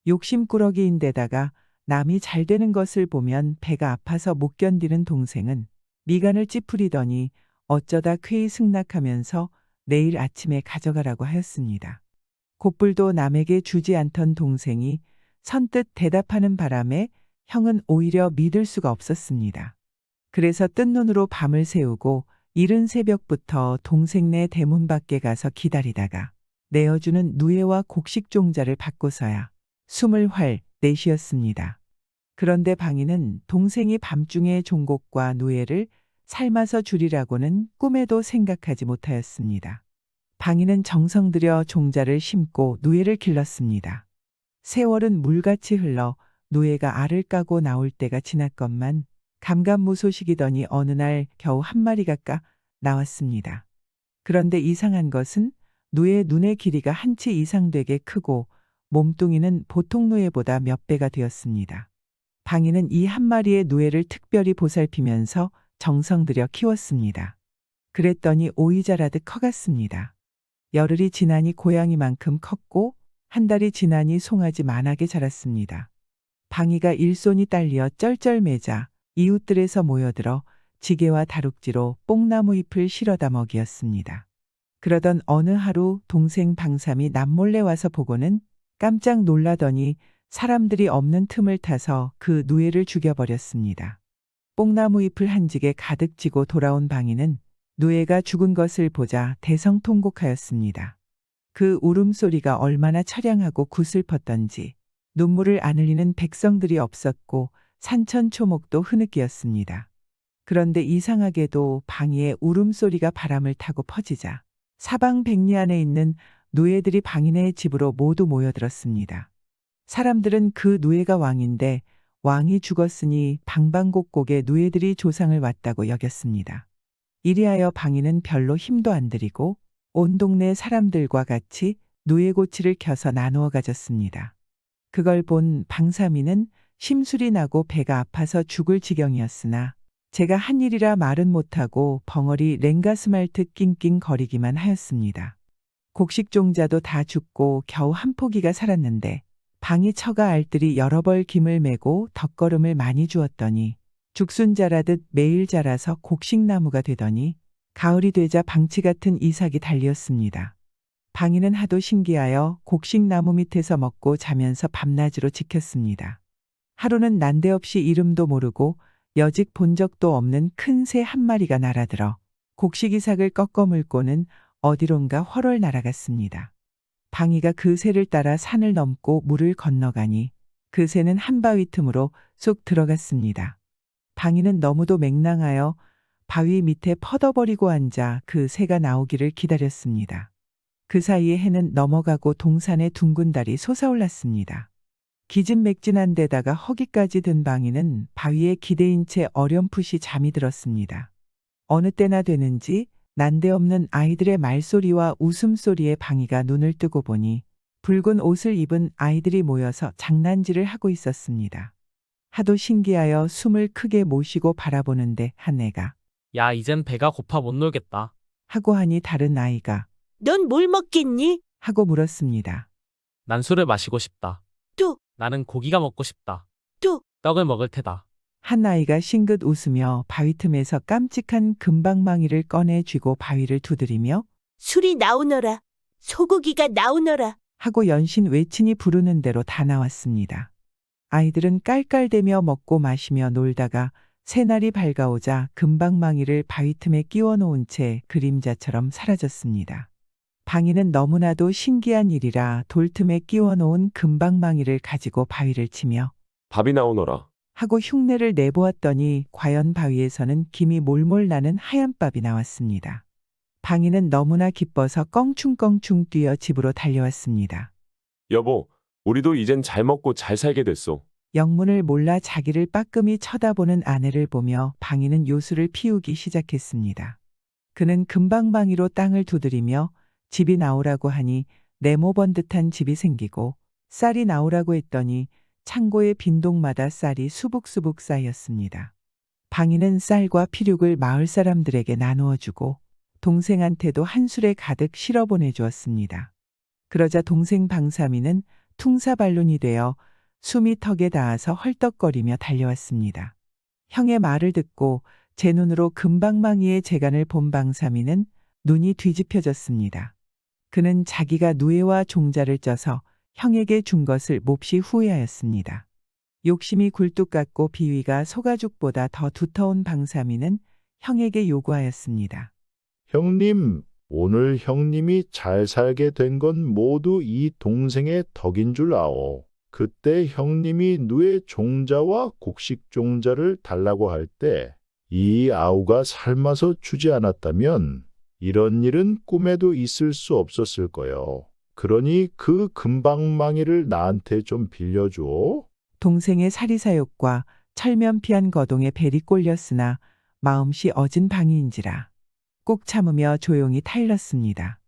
욕심꾸러기인데다가 남이 잘 되는 것을 보면 배가 아파서 못 견디는 동생은 미간을 찌푸리더니 어쩌다 쾌히 승낙하면서 내일 아침에 가져가라고 하였습니다. 곱불도 남에게 주지 않던 동생이 선뜻 대답하는 바람에 형은 오히려 믿을 수가 없었습니다. 그래서 뜬 눈으로 밤을 새우고 이른 새벽부터 동생네 대문 밖에 가서 기다리다가 내어주는 누에와 곡식종자를 받고서야 숨을 활 내쉬었습니다. 그런데 방인은 동생이 밤중에 종곡과 누에를 삶아서 주리라고는 꿈에도 생각하지 못하였습니다. 방인은 정성 들여 종자를 심고 누에를 길렀습니다. 세월은 물같이 흘러 누에가 알을 까고 나올 때가 지났건만 감감무소식이더니 어느 날 겨우 한 마리가 까 나왔습니다. 그런데 이상한 것은 누에 눈의 길이가 한 치 이상 되게 크고 몸뚱이는 보통 누에보다 몇 배가 되었습니다. 방인은 이 한 마리의 누에를 특별히 보살피면서 정성 들여 키웠습니다. 그랬더니 오이 자라듯 커갔습니다. 열흘이 지나니 고양이만큼 컸고 한 달이 지나니 송아지만하게 자랐습니다. 방이가 일손이 딸리어 쩔쩔매자 이웃들에서 모여들어 지게와 다룩지로 뽕나무 잎을 실어다 먹이었습니다. 그러던 어느 하루 동생 방삼이 남몰래 와서 보고는 깜짝 놀라더니 사람들이 없는 틈을 타서 그 누에를 죽여버렸습니다. 뽕나무 잎을 한 지게 가득 쥐고 돌아온 방이는 누에가 죽은 것을 보자 대성통곡하였습니다. 그 울음소리가 얼마나 처량하고 구슬펐던지 눈물을 안 흘리는 백성들이 없었고 산천초목도 흐느끼었습니다. 그런데 이상하게도 방이의 울음소리가 바람을 타고 퍼지자 사방 백리 안에 있는 누에들이 방인의 집으로 모두 모여들었습니다. 사람들은 그 누에가 왕인데 왕이 죽었으니 방방곡곡에 누에들이 조상을 왔다고 여겼습니다. 이리하여 방인은 별로 힘도 안 들이고 온 동네 사람들과 같이 누에고치를 켜서 나누어 가졌습니다. 그걸 본 방삼이는 심술이 나고 배가 아파서 죽을 지경이었으나 제가 한 일이라 말은 못하고 벙어리 랭가스말 듯 낑낑거리기만 하였습니다. 곡식종자도 다 죽고 겨우 한 포기가 살았는데 방이 처가 알들이 여러 벌 김을 메고 덧걸음을 많이 주었더니 죽순 자라듯 매일 자라서 곡식나무가 되더니 가을이 되자 방치 같은 이삭이 달렸습니다. 방이는 하도 신기하여 곡식나무 밑에서 먹고 자면서 밤낮으로 지켰습니다. 하루는 난데없이 이름도 모르고 여직 본 적도 없는 큰 새 한 마리가 날아들어 곡식 이삭을 꺾어 물고는 어디론가 훨훨 날아갔습니다. 방이가 그 새를 따라 산을 넘고 물을 건너가니 그 새는 한 바위 틈으로 쏙 들어갔습니다. 방이는 너무도 맹랑하여 바위 밑에 퍼덕거리고 앉아 그 새가 나오기를 기다렸습니다. 그 사이에 해는 넘어가고 동산의 둥근 달이 솟아올랐습니다. 기진맥진한 데다가 허기까지 든 방이는 바위에 기대인 채 어렴풋이 잠이 들었습니다. 어느 때나 되는지 난데없는 아이들의 말소리와 웃음소리에 방이가 눈을 뜨고 보니 붉은 옷을 입은 아이들이 모여서 장난질을 하고 있었습니다. 하도 신기하여 숨을 크게 모시고 바라보는데 한 애가 야, 이젠 배가 고파 못 놀겠다. 하고 하니 다른 아이가 넌 뭘 먹겠니? 하고 물었습니다. 난 술을 마시고 싶다. 또? 나는 고기가 먹고 싶다. 또? 떡을 먹을 테다. 한 아이가 싱긋 웃으며 바위 틈에서 깜찍한 금방망이를 꺼내 쥐고 바위를 두드리며 술이 나오너라. 소고기가 나오너라. 하고 연신 외친이 부르는 대로 다 나왔습니다. 아이들은 깔깔대며 먹고 마시며 놀다가 새날이 밝아오자 금방망이를 바위 틈에 끼워 놓은 채 그림자처럼 사라졌습니다. 방이는 너무나도 신기한 일이라 돌틈에 끼워 놓은 금방망이를 가지고 바위를 치며 밥이 나오너라. 하고 흉내를 내보았더니 과연 바위에서는 김이 몰몰 나는 하얀 밥이 나왔습니다. 방이는 너무나 기뻐서 껑충껑충 뛰어 집으로 달려왔습니다. 여보, 우리도 이젠 잘 먹고 잘 살게 됐소. 영문을 몰라 자기를 빠끔히 쳐다보는 아내를 보며 방이는 요술을 피우기 시작했습니다. 그는 금방망이로 땅을 두드리며 집이 나오라고 하니 네모번 듯한 집이 생기고 쌀이 나오라고 했더니 창고의 빈동마다 쌀이 수북수북 쌓였습니다. 방이는 쌀과 피륙을 마을 사람들에게 나누어 주고 동생한테도 한 술에 가득 실어 보내주었습니다. 그러자 동생 방삼이는 퉁사발론이 되어 숨이 턱에 닿아서 헐떡거리며 달려왔습니다. 형의 말을 듣고 제 눈으로 금방망이의 재간을 본 방삼이는 눈이 뒤집혀졌습니다. 그는 자기가 누에와 종자를 쪄서 형에게 준 것을 몹시 후회하였습니다. 욕심이 굴뚝 같고 비위가 소가죽보다 더 두터운 방삼이는 형에게 요구하였습니다. 형님, 오늘 형님이 잘 살게 된 건 모두 이 동생의 덕인 줄 아오. 그때 형님이 누에 종자와 곡식 종자를 달라고 할 때 이 아우가 삶아서 주지 않았다면 이런 일은 꿈에도 있을 수 없었을 거요. 그러니 그 금방망이를 나한테 좀 빌려줘. 동생의 사리사욕과 철면피한 거동에 벨이 꼴렸으나 마음씨 어진 방이인지라 꼭 참으며 조용히 타일렀습니다.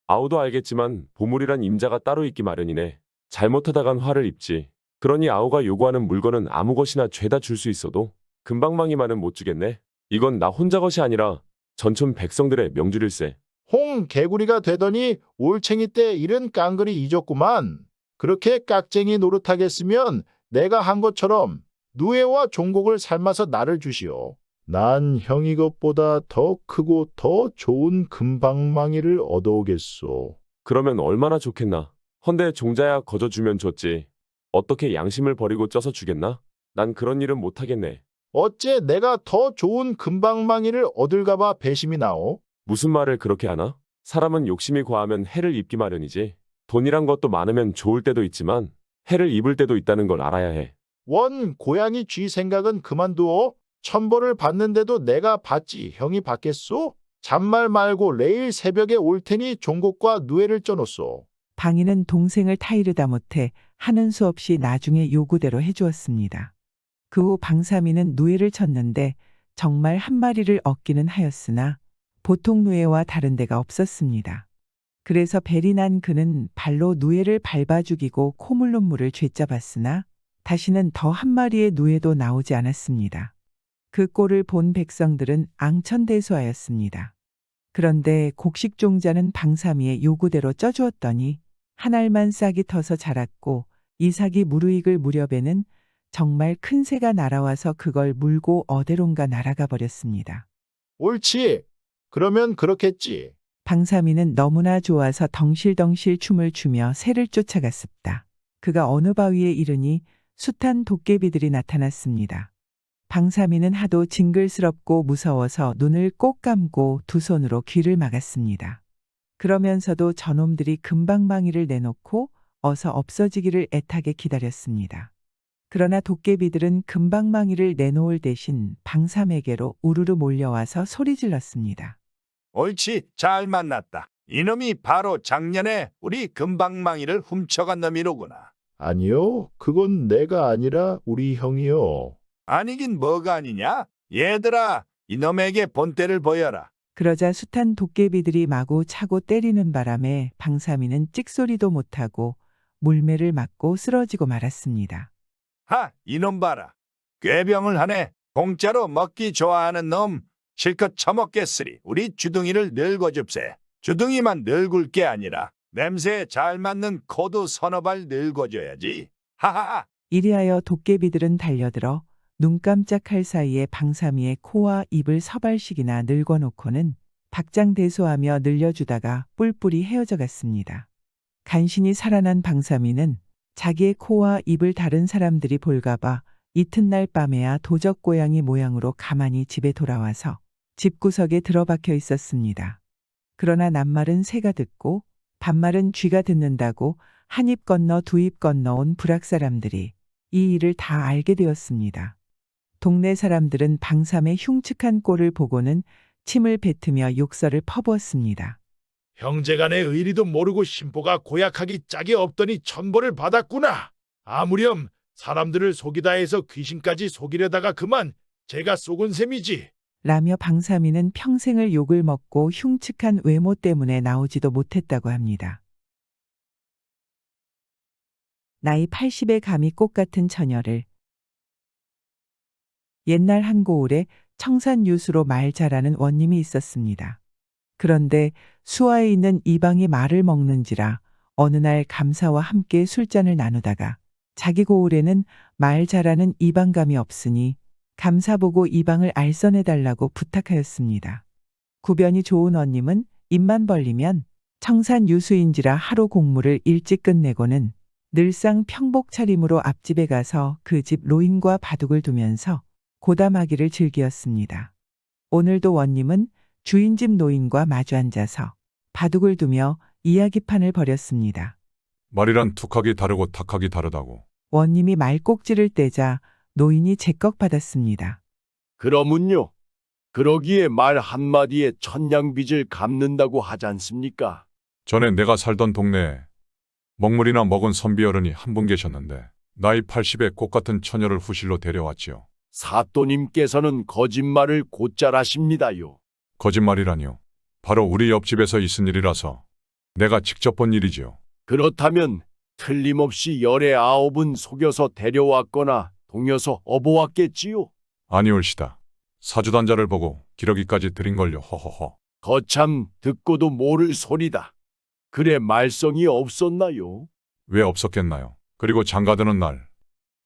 아우도 알겠지만 보물이란 임자가 따로 있기 마련이네. 잘못하다간 화를 입지. 그러니 아우가 요구하는 물건은 아무 것이나 죄다 줄 수 있어도 금방망이만은 못 주겠네. 이건 나 혼자 것이 아니라 전촌 백성들의 명줄일세. 홍 개구리가 되더니 올챙이 때 이른 깡그리 잊었구만. 그렇게 깍쟁이 노릇하겠으면 내가 한 것처럼 누에와 종곡을 삶아서 나를 주시오. 난 형이 것보다 더 크고 더 좋은 금방망이를 얻어오겠소. 그러면 얼마나 좋겠나. 헌데 종자야 거저 주면 좋지. 어떻게 양심을 버리고 쪄서 주겠나? 난 그런 일은 못하겠네. 어째 내가 더 좋은 금방망이를 얻을까봐 배심이 나오? 무슨 말을 그렇게 하나? 사람은 욕심이 과하면 해를 입기 마련이지. 돈이란 것도 많으면 좋을 때도 있지만 해를 입을 때도 있다는 걸 알아야 해. 원 고양이 쥐 생각은 그만두어. 천벌을 받는데도 내가 받지 형이 받겠소? 잔말 말고 내일 새벽에 올 테니 종곡과 누에를 쪄놓소. 방이는 동생을 타이르다 못해 하는 수 없이 나중에 요구대로 해주었습니다. 그 후 방삼이는 누에를 쳤는데 정말 한 마리를 얻기는 하였으나 보통 누에와 다른 데가 없었습니다. 그래서 벨이 난 그는 발로 누에를 밟아 죽이고 콧물눈물을 죄짜봤으나 다시는 더 한 마리의 누에도 나오지 않았습니다. 그 꼴을 본 백성들은 앙천대소하였습니다. 그런데 곡식종자는 방삼이의 요구대로 쪄주었더니 한 알만 싹이 터서 자랐고 이 싹이 무르익을 무렵에는 정말 큰 새가 날아와서 그걸 물고 어디론가 날아가 버렸습니다. 옳지. 그러면 그렇겠지. 방삼이는 너무나 좋아서 덩실덩실 춤을 추며 새를 쫓아갔습니다. 그가 어느 바위에 이르니 숱한 도깨비들이 나타났습니다. 방삼이는 하도 징글스럽고 무서워서 눈을 꼭 감고 두 손으로 귀를 막았습니다. 그러면서도 저놈들이 금방망이를 내놓고 어서 없어지기를 애타게 기다렸습니다. 그러나 도깨비들은 금방망이를 내놓을 대신 방삼에게로 우르르 몰려와서 소리 질렀습니다. 옳지, 잘 만났다. 이놈이 바로 작년에 우리 금방망이를 훔쳐간 놈이로구나. 아니요, 그건 내가 아니라 우리 형이요. 아니긴 뭐가 아니냐? 얘들아, 이놈에게 본때를 보여라. 그러자 숱한 도깨비들이 마구 차고 때리는 바람에 방삼이는 찍소리도 못하고 물매를 맞고 쓰러지고 말았습니다. 하, 이놈 봐라. 꾀병을 하네. 공짜로 먹기 좋아하는 놈 실컷 처먹겠으리. 우리 주둥이를 늙어줍세. 주둥이만 늙을 게 아니라 냄새에 잘 맞는 코도 서너 발 늙어줘야지. 하하하. 이리하여 도깨비들은 달려들어 눈 깜짝할 사이에 방삼이의 코와 입을 서발씩이나 늙어놓고는 박장대소하며 늘려주다가 뿔뿔이 헤어져 갔습니다. 간신히 살아난 방삼이는 자기의 코와 입을 다른 사람들이 볼까봐 이튿날 밤에야 도적 고양이 모양으로 가만히 집에 돌아와서 집구석에 들어박혀 있었습니다. 그러나 낱말은 새가 듣고 반말은 쥐가 듣는다고 한 입 건너 두 입 건너 온 부락사람들이 이 일을 다 알게 되었습니다. 동네 사람들은 방삼의 흉측한 꼴을 보고는 침을 뱉으며 욕설을 퍼부었습니다. 형제간의 의리도 모르고 심보가 고약하기 짝이 없더니 천벌을 받았구나. 아무렴 사람들을 속이다 해서 귀신까지 속이려다가 그만 제가 속은 셈이지. 라며 방삼이는 평생을 욕을 먹고 흉측한 외모 때문에 나오지도 못했다고 합니다. 나이 80에 감히 꽃 같은 처녀를 옛날 한 고을에 청산유수로 말 잘하는 원님이 있었습니다. 그런데 수하에 있는 이방이 말을 먹는지라 어느 날 감사와 함께 술잔을 나누다가 자기 고을에는 말 잘하는 이방감이 없으니 감사 보고 이방을 알선해달라고 부탁하였습니다. 구변이 좋은 원님은 입만 벌리면 청산유수인지라 하루 공무를 일찍 끝내고는 늘상 평복 차림으로 앞집에 가서 그 집 노인과 바둑을 두면서 고담하기를 즐기었습니다. 오늘도 원님은 주인집 노인과 마주 앉아서 바둑을 두며 이야기판을 벌였습니다. 말이란 툭하기 다르고 탁하기 다르다고. 원님이 말꼭지를 떼자 노인이 제꺽 받았습니다. 그러문요. 그러기에 말 한마디에 천냥빚을 갚는다고 하지 않습니까? 전에 내가 살던 동네에 먹물이나 먹은 선비 어른이 한 분 계셨는데 나이 80에 꽃 같은 처녀를 후실로 데려왔지요. 사또님께서는 거짓말을 곧잘 하십니다요. 거짓말이라니요. 바로 우리 옆집에서 있은 일이라서 내가 직접 본 일이지요. 그렇다면 틀림없이 열의 아홉은 속여서 데려왔거나 동여서 업어왔겠지요. 아니올시다. 사주단자를 보고 기러기까지 드린걸요. 허허허. 거참 듣고도 모를 소리다. 그래 말썽이 없었나요? 왜 없었겠나요? 그리고 장가드는 날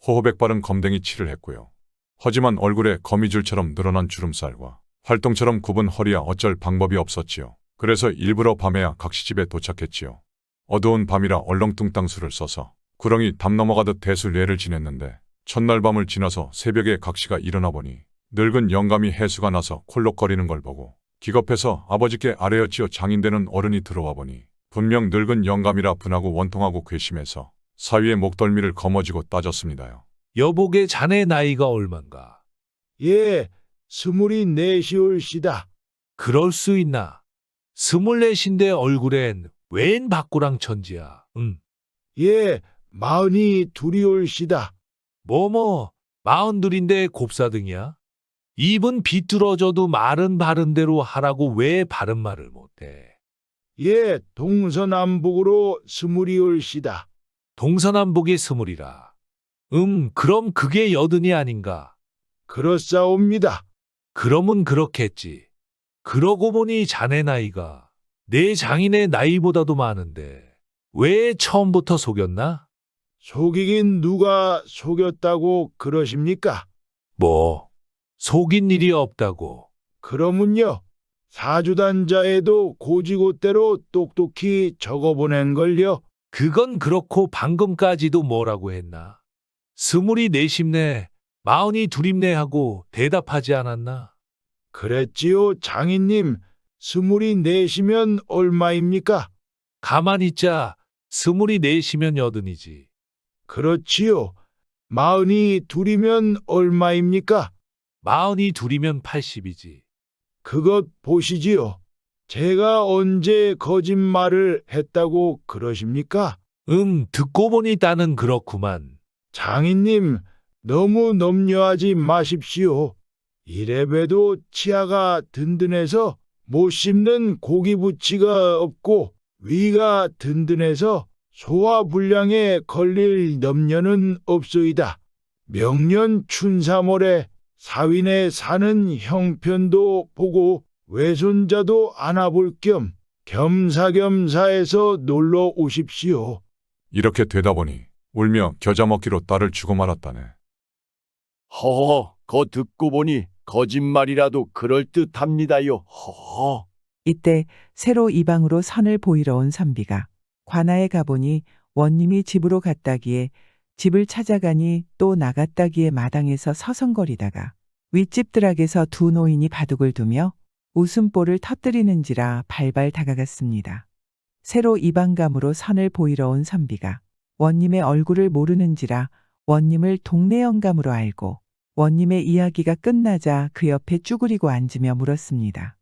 호호백바른 검댕이 칠을 했고요. 하지만 얼굴에 거미줄처럼 늘어난 주름살과 활동처럼 굽은 허리야 어쩔 방법이 없었지요. 그래서 일부러 밤에야 각시집에 도착했지요. 어두운 밤이라 얼렁뚱땅 술을 써서 구렁이 담 넘어가듯 대술례를 지냈는데 첫날 밤을 지나서 새벽에 각시가 일어나 보니 늙은 영감이 해수가 나서 콜록거리는 걸 보고 기겁해서 아버지께 아뢰었지요. 장인되는 어른이 들어와 보니 분명 늙은 영감이라 분하고 원통하고 괘씸해서 사위의 목덜미를 거머쥐고 따졌습니다요. 여보게 자네 나이가 얼만가? 예, 24시올시다. 그럴 수 있나? 24인데 얼굴엔 웬 박구랑 천지야. 예, 42올시다. 뭐뭐 42인데 곱사등이야? 입은 비뚤어져도 말은 바른 대로 하라고 왜 바른 말을 못해? 예, 동서남북으로 20올시다. 동서남북이 20이라. 그럼 그게 여든이 아닌가? 그렇사옵니다. 그러면 그렇겠지. 그러고 보니 자네 나이가 내 장인의 나이보다도 많은데 왜 처음부터 속였나? 속이긴 누가 속였다고 그러십니까? 뭐, 속인 일이 없다고. 그러면요. 사주단자에도 고지고대로 똑똑히 적어보낸걸요. 그건 그렇고 방금까지도 뭐라고 했나? 24네, 42입네 하고 대답하지 않았나? 그랬지요, 장인님. 스물이 넷이면 얼마입니까? 가만히 있자. 스물이 넷이면 여든이지. 그렇지요. 마흔이 둘이면 얼마입니까? 마흔이 둘이면 80이지. 그것 보시지요. 제가 언제 거짓말을 했다고 그러십니까? 듣고 보니 따는 그렇구만. 장인님, 너무 넘려하지 마십시오. 이래봬도 치아가 든든해서 못 씹는 고기부치가 없고 위가 든든해서 소화불량에 걸릴 염려는 없소이다. 명년 춘삼월에 사윈에 사는 형편도 보고 외손자도 안아볼 겸 겸사겸사해서 놀러 오십시오. 이렇게 되다 보니 울며 겨자 먹기로 딸을 주고 말았다네. 허허, 거 듣고 보니 거짓말이라도 그럴듯합니다요. 허허. 이때 새로 이방으로 선을 보이러 온 선비가 관아에 가보니 원님이 집으로 갔다기에 집을 찾아가니 또 나갔다기에 마당에서 서성거리다가 윗집 드락에서 두 노인이 바둑을 두며 웃음보를 터뜨리는지라 발발 다가갔습니다. 새로 이방감으로 선을 보이러 온 선비가 원님의 얼굴을 모르는지라 원님을 동네 영감으로 알고 원님의 이야기가 끝나자 그 옆에 쭈그리고 앉으며 물었습니다.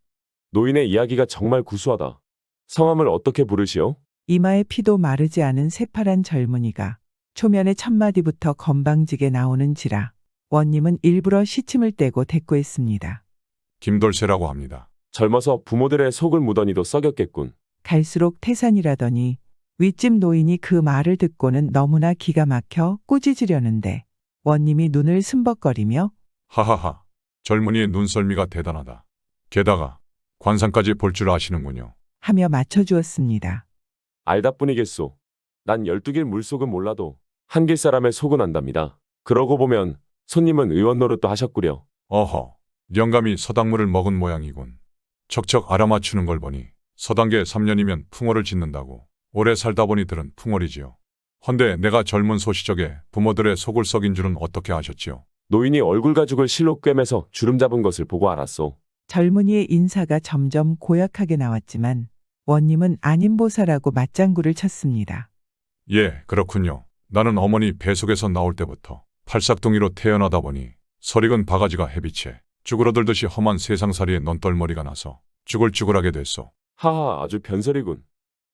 노인의 이야기가 정말 구수하다. 성함을 어떻게 부르시오? 이마에 피도 마르지 않은 새파란 젊은이가 초면에 첫 마디부터 건방지게 나오는지라 원님은 일부러 시침을 떼고 대꾸했습니다. 김돌쇠라고 합니다. 젊어서 부모들의 속을 묻어니도 썩였겠군. 갈수록 태산이라더니 윗집 노인이 그 말을 듣고는 너무나 기가 막혀 꾸짖으려는데 원님이 눈을 숨벅거리며 하하하, 젊은이의 눈썰미가 대단하다. 게다가 관상까지 볼 줄 아시는군요. 하며 맞춰주었습니다. 알다뿐이겠소. 난 12길 물속은 몰라도 한길 사람의 속은 안답니다. 그러고 보면 손님은 의원 노릇도 하셨구려. 어허, 영감이 서당물을 먹은 모양이군. 척척 알아맞추는 걸 보니 서당계 3년이면 풍어를 짓는다고. 오래 살다 보니 들은 풍월이지요. 헌데 내가 젊은 소시적에 부모들의 속을 썩인 줄은 어떻게 아셨지요? 노인이 얼굴 가죽을 실로 꿰매서 주름 잡은 것을 보고 알았소. 젊은이의 인사가 점점 고약하게 나왔지만 원님은 아님보사라고 맞장구를 쳤습니다. 예, 그렇군요. 나는 어머니 배 속에서 나올 때부터 팔싹둥이로 태어나다 보니 설익은 바가지가 해비채 쭈그러들듯이 험한 세상살이에 넌떨머리가 나서 쭈글쭈글하게 됐소. 하하, 아주 변설이군.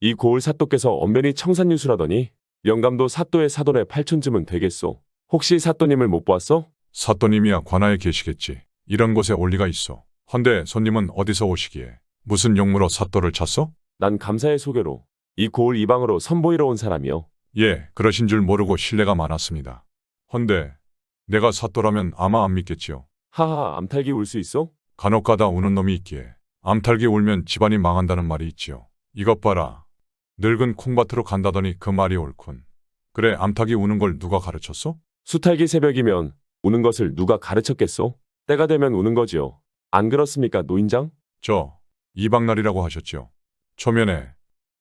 이 고을 사또께서 언변이 청산유수라더니 영감도 사또의 사돈의 8촌쯤은 되겠소. 혹시 사또님을 못 보았어? 사또님이야 관아에 계시겠지. 이런 곳에 올 리가 있어. 헌데 손님은 어디서 오시기에 무슨 용무로 사또를 찾소? 난 감사의 소개로 이 고을 이방으로 선보이러 온 사람이요. 예, 그러신 줄 모르고 신뢰가 많았습니다. 헌데 내가 사또라면 아마 안 믿겠지요. 하하, 암탉이 울 수 있어? 간혹가다 우는 놈이 있기에 암탉이 울면 집안이 망한다는 말이 있지요. 이것 봐라. 늙은 콩밭으로 간다더니 그 말이 옳군. 그래, 암탉이 우는 걸 누가 가르쳤어? 수탈기 새벽이면 우는 것을 누가 가르쳤겠소? 때가 되면 우는 거지요. 안 그렇습니까, 노인장? 이방날이라고 하셨죠. 초면에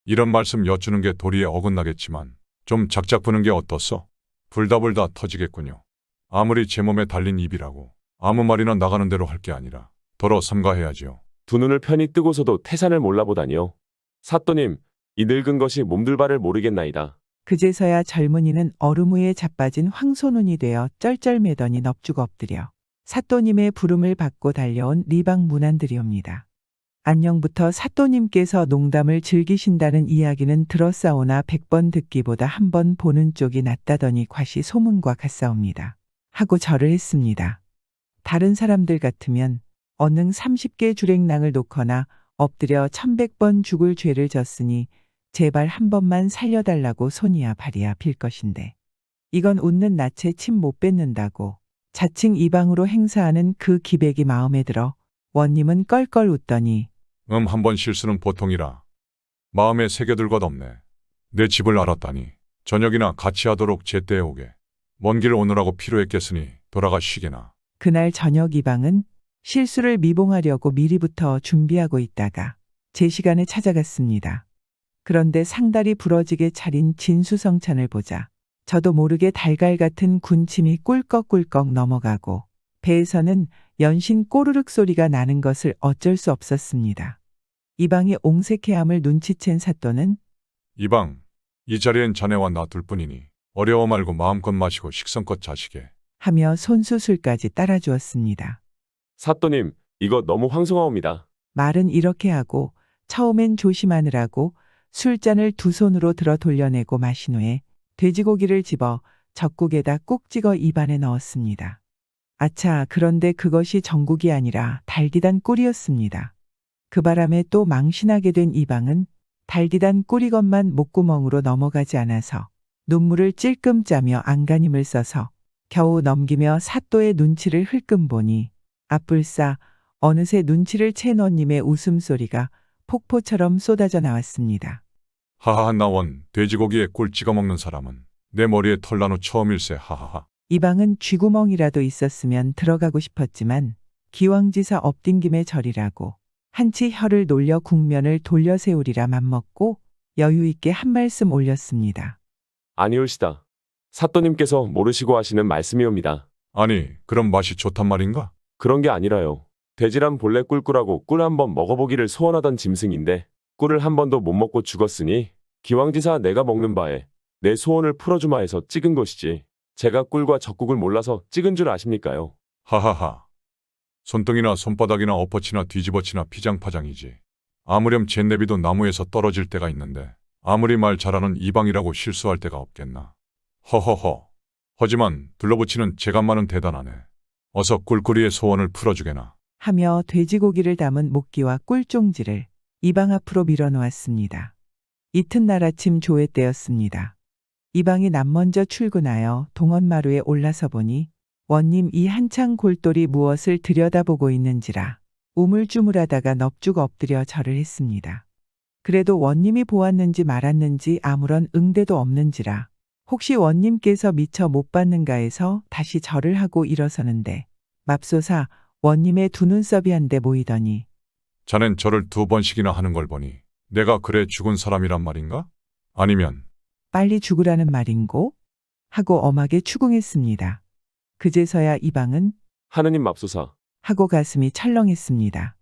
이런 말씀 여쭈는 게 도리에 어긋나겠지만 좀 작작 부는 게 어떻소? 불다불다 터지겠군요. 아무리 제 몸에 달린 입이라고 아무 말이나 나가는 대로 할 게 아니라 더러 삼가해야지요. 두 눈을 편히 뜨고서도 태산을 몰라보다니요. 사또님, 이 늙은 것이 몸둘 바를 모르겠나이다. 그제서야 젊은이는 얼음 위에 자빠진 황소눈이 되어 쩔쩔매더니 넙죽 엎드려 사또님의 부름을 받고 달려온 리방 문안들이옵니다. 안녕부터 사또님께서 농담을 즐기신다는 이야기는 들었사오나 100번 듣기보다 한 번 보는 쪽이 낫다더니 과시 소문과 같사옵니다. 하고 절을 했습니다. 다른 사람들 같으면 언능 30개 주랭낭을 놓거나 엎드려 1100번 죽을 죄를 졌으니 제발 한 번만 살려달라고 손이야 발이야 빌 것인데 이건 웃는 낯에 침 못 뱉는다고 자칭 이방으로 행사하는 그 기백이 마음에 들어 원님은 껄껄 웃더니 한 번 실수는 보통이라 마음에 새겨둘 것 없네. 내 집을 알았다니 저녁이나 같이 하도록 제때에 오게. 먼 길 오느라고 필요했겠으니 돌아가 쉬게나. 그날 저녁 이방은 실수를 미봉하려고 미리부터 준비하고 있다가 제 시간에 찾아갔습니다. 그런데 상다리 부러지게 차린 진수성찬을 보자 저도 모르게 달걀 같은 군침이 꿀꺽꿀꺽 넘어가고 배에서는 연신 꼬르륵 소리가 나는 것을 어쩔 수 없었습니다. 이방의 옹색해함을 눈치챈 사또는 이방, 이 자리엔 자네와 나 둘뿐이니 어려워 말고 마음껏 마시고 식성껏 자시게. 하며 손수술까지 따라주었습니다. 사또님, 이거 너무 황송하옵니다. 말은 이렇게 하고 처음엔 조심하느라고 술잔을 두 손으로 들어 돌려내고 마신 후에 돼지고기를 집어 젖국에다 꾹 찍어 입안에 넣었습니다. 아차, 그런데 그것이 전국이 아니라 달디단 꿀이었습니다. 그 바람에 또 망신하게 된 이방은 달디단 꿀이것만 목구멍으로 넘어가지 않아서 눈물을 찔끔 짜며 안간힘을 써서 겨우 넘기며 사또의 눈치를 흘끔 보니 앞불싸 어느새 눈치를 챈 원님의 웃음소리가 폭포처럼 쏟아져 나왔습니다. 하하하, 나원 돼지고기에 꿀 찍어 먹는 사람은 내 머리에 털난 후 처음일세. 하하하. 이방은 쥐구멍이라도 있었으면 들어가고 싶었지만 기왕지사 엎딩김에 절이라고 한치 혀를 놀려 국면을 돌려 세우리라 맘먹고 여유 있게 한 말씀 올렸습니다. 아니올시다. 사또님께서 모르시고 하시는 말씀이옵니다. 아니, 그럼 맛이 좋단 말인가? 그런 게 아니라요. 돼지란 본래 꿀꿀하고 꿀 한번 먹어보기를 소원하던 짐승인데 꿀을 한 번도 못 먹고 죽었으니 기왕지사 내가 먹는 바에 내 소원을 풀어주마 해서 찍은 것이지. 제가 꿀과 젖국을 몰라서 찍은 줄 아십니까요? 하하하. 손등이나 손바닥이나 엎어치나 뒤집어치나 피장파장이지. 아무렴 잿내비도 나무에서 떨어질 때가 있는데 아무리 말 잘하는 이방이라고 실수할 때가 없겠나. 허허허. 하지만 둘러붙이는 재간만은 대단하네. 어서 꿀꿀이의 소원을 풀어주게나. 하며 돼지고기를 담은 목기와 꿀종지를 이방 앞으로 밀어놓았습니다. 이튿날 아침 조회 때였습니다. 이방이 남먼저 출근하여 동원마루에 올라서 보니 원님 이 한창 골똘히 무엇을 들여다보고 있는지라 우물쭈물하다가 넙죽 엎드려 절을 했습니다. 그래도 원님이 보았는지 말았는지 아무런 응대도 없는지라 혹시 원님께서 미처 못 받는가 해서 다시 절을 하고 일어서는데 맙소사 원님의 두 눈썹이 한데 모이더니 자넨 절을 2번씩이나 하는 걸 보니 내가 그래 죽은 사람이란 말인가? 아니면 빨리 죽으라는 말인고? 하고 엄하게 추궁했습니다. 그제서야 이방은 하느님 맙소사. 하고 가슴이 철렁했습니다.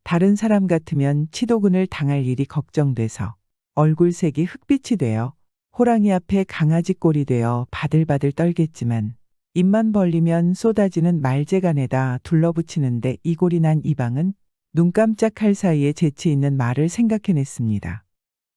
다른 사람 같으면 치도군을 당할 일이 걱정돼서 얼굴색이 흑빛이 되어 호랑이 앞에 강아지 꼴이 되어 바들바들 떨겠지만 입만 벌리면 쏟아지는 말재간에다 둘러붙이는데 이골이 난 이방은 눈 깜짝할 사이에 재치 있는 말을 생각해냈습니다.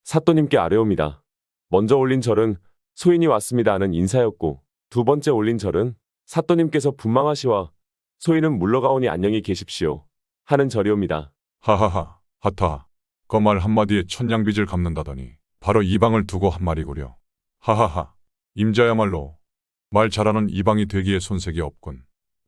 사또님께 아뢰옵니다. 먼저 올린 절은 소인이 왔습니다 하는 인사였고 두 번째 올린 절은 사또님께서 분망하시와 소인은 물러가오니 안녕히 계십시오 하는 절이옵니다. 하하하. 하타. 그 말 한마디에 천냥빚을 갚는다더니 바로 이방을 두고 한 말이구려. 하하하. 임자야말로 말 잘하는 이방이 되기에 손색이 없군.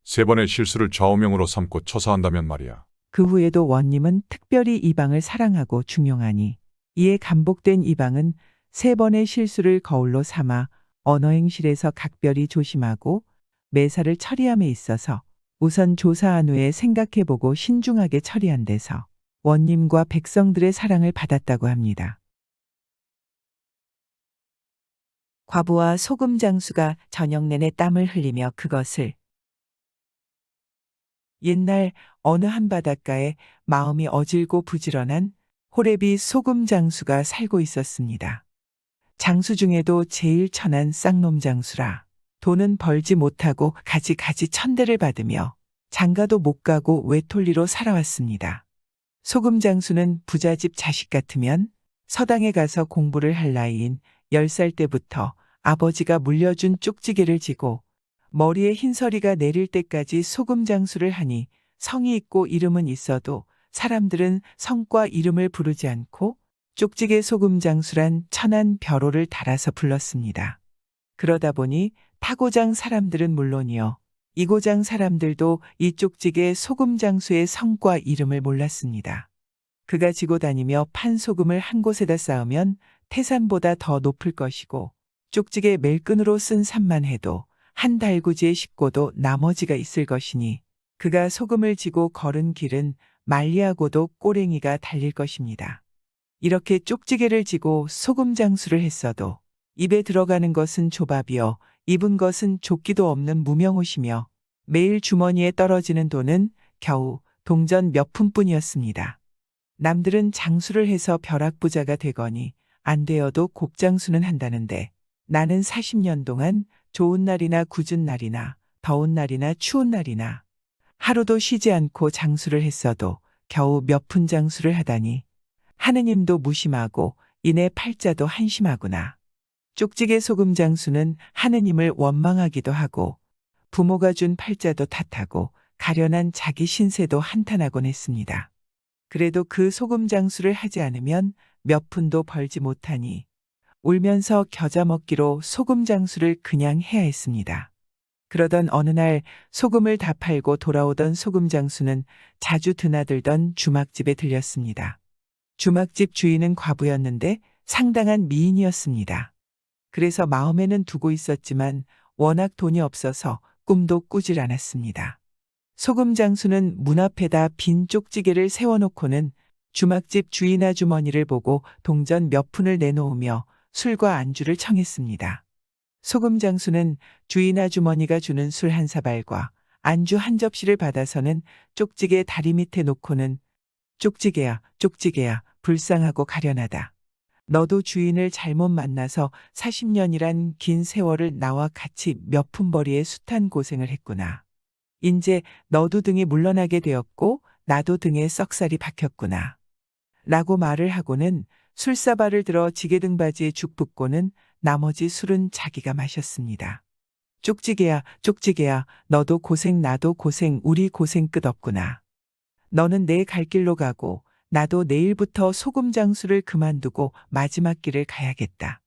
3번의 실수를 좌우명으로 삼고 처사한다면 말이야. 그 후에도 원님은 특별히 이방을 사랑하고 중용하니 이에 감복된 이방은 3번의 실수를 거울로 삼아 언어행실에서 각별히 조심하고 매사를 처리함에 있어서 우선 조사한 후에 생각해보고 신중하게 처리한 데서 원님과 백성들의 사랑을 받았다고 합니다. 과부와 소금 장수가 저녁 내내 땀을 흘리며 그것을 옛날 어느 한 바닷가에 마음이 어질고 부지런한 호래비 소금 장수가 살고 있었습니다. 장수 중에도 제일 천한 쌍놈 장수라 돈은 벌지 못하고 가지가지 천대를 받으며 장가도 못 가고 외톨이로 살아왔습니다. 소금 장수는 부잣집 자식 같으면 서당에 가서 공부를 할 나이인 10살 때부터 아버지가 물려준 쪽지게를 지고 머리에 흰서리가 내릴 때까지 소금 장수를 하니 성이 있고 이름은 있어도 사람들은 성과 이름을 부르지 않고 쪽지게 소금 장수란 천한 벼로를 달아서 불렀습니다. 그러다 보니 타고장 사람들은 물론이요. 이고장 사람들도 이 쪽지게 소금 장수의 성과 이름을 몰랐습니다. 그가 지고 다니며 판 소금을 한 곳에다 쌓으면 태산보다 더 높을 것이고 쪽지게 멜끈으로 쓴 산만 해도 한 달구지에 싣고도 나머지가 있을 것이니 그가 소금을 지고 걸은 길은 말리하고도 꼬랭이가 달릴 것입니다. 이렇게 쪽지게를 지고 소금 장수를 했어도 입에 들어가는 것은 조밥이요 입은 것은 조끼도 없는 무명옷이며 매일 주머니에 떨어지는 돈은 겨우 동전 몇 푼뿐이었습니다. 남들은 장수를 해서 벼락부자가 되거니 안 되어도 곱장수는 한다는데 나는 40년 동안 좋은 날이나 굳은 날이나 더운 날이나 추운 날이나 하루도 쉬지 않고 장수를 했어도 겨우 몇 푼 장수를 하다니 하느님도 무심하고 이내 팔자도 한심하구나. 쪽지게 소금 장수는 하느님을 원망하기도 하고 부모가 준 팔자도 탓하고 가련한 자기 신세도 한탄하곤 했습니다. 그래도 그 소금 장수를 하지 않으면 몇 푼도 벌지 못하니 울면서 겨자 먹기로 소금 장수를 그냥 해야 했습니다. 그러던 어느 날 소금을 다 팔고 돌아오던 소금 장수는 자주 드나들던 주막집에 들렸습니다. 주막집 주인은 과부였는데 상당한 미인이었습니다. 그래서 마음에는 두고 있었지만 워낙 돈이 없어서 꿈도 꾸질 않았습니다. 소금 장수는 문 앞에다 빈 쪽지게를 세워놓고는 주막집 주인 아주머니를 보고 동전 몇 푼을 내놓으며 술과 안주를 청했습니다. 소금 장수는 주인 아주머니가 주는 술 한 사발과 안주 한 접시를 받아서는 쪽지게 다리 밑에 놓고는 쪽지게야, 쪽지게야, 불쌍하고 가련하다. 너도 주인을 잘못 만나서 40년이란 긴 세월을 나와 같이 몇 푼벌이의 숱한 고생을 했구나. 인제 너도 등이 물러나게 되었고 나도 등에 썩살이 박혔구나. 라고 말을 하고는 술사발을 들어 지게등 바지에 죽 붓고는 나머지 술은 자기가 마셨습니다. 쪽지게야, 쪽지게야, 너도 고생 나도 고생 우리 고생 끝없구나. 너는 내 갈 길로 가고 나도 내일부터 소금 장수를 그만두고 마지막 길을 가야겠다.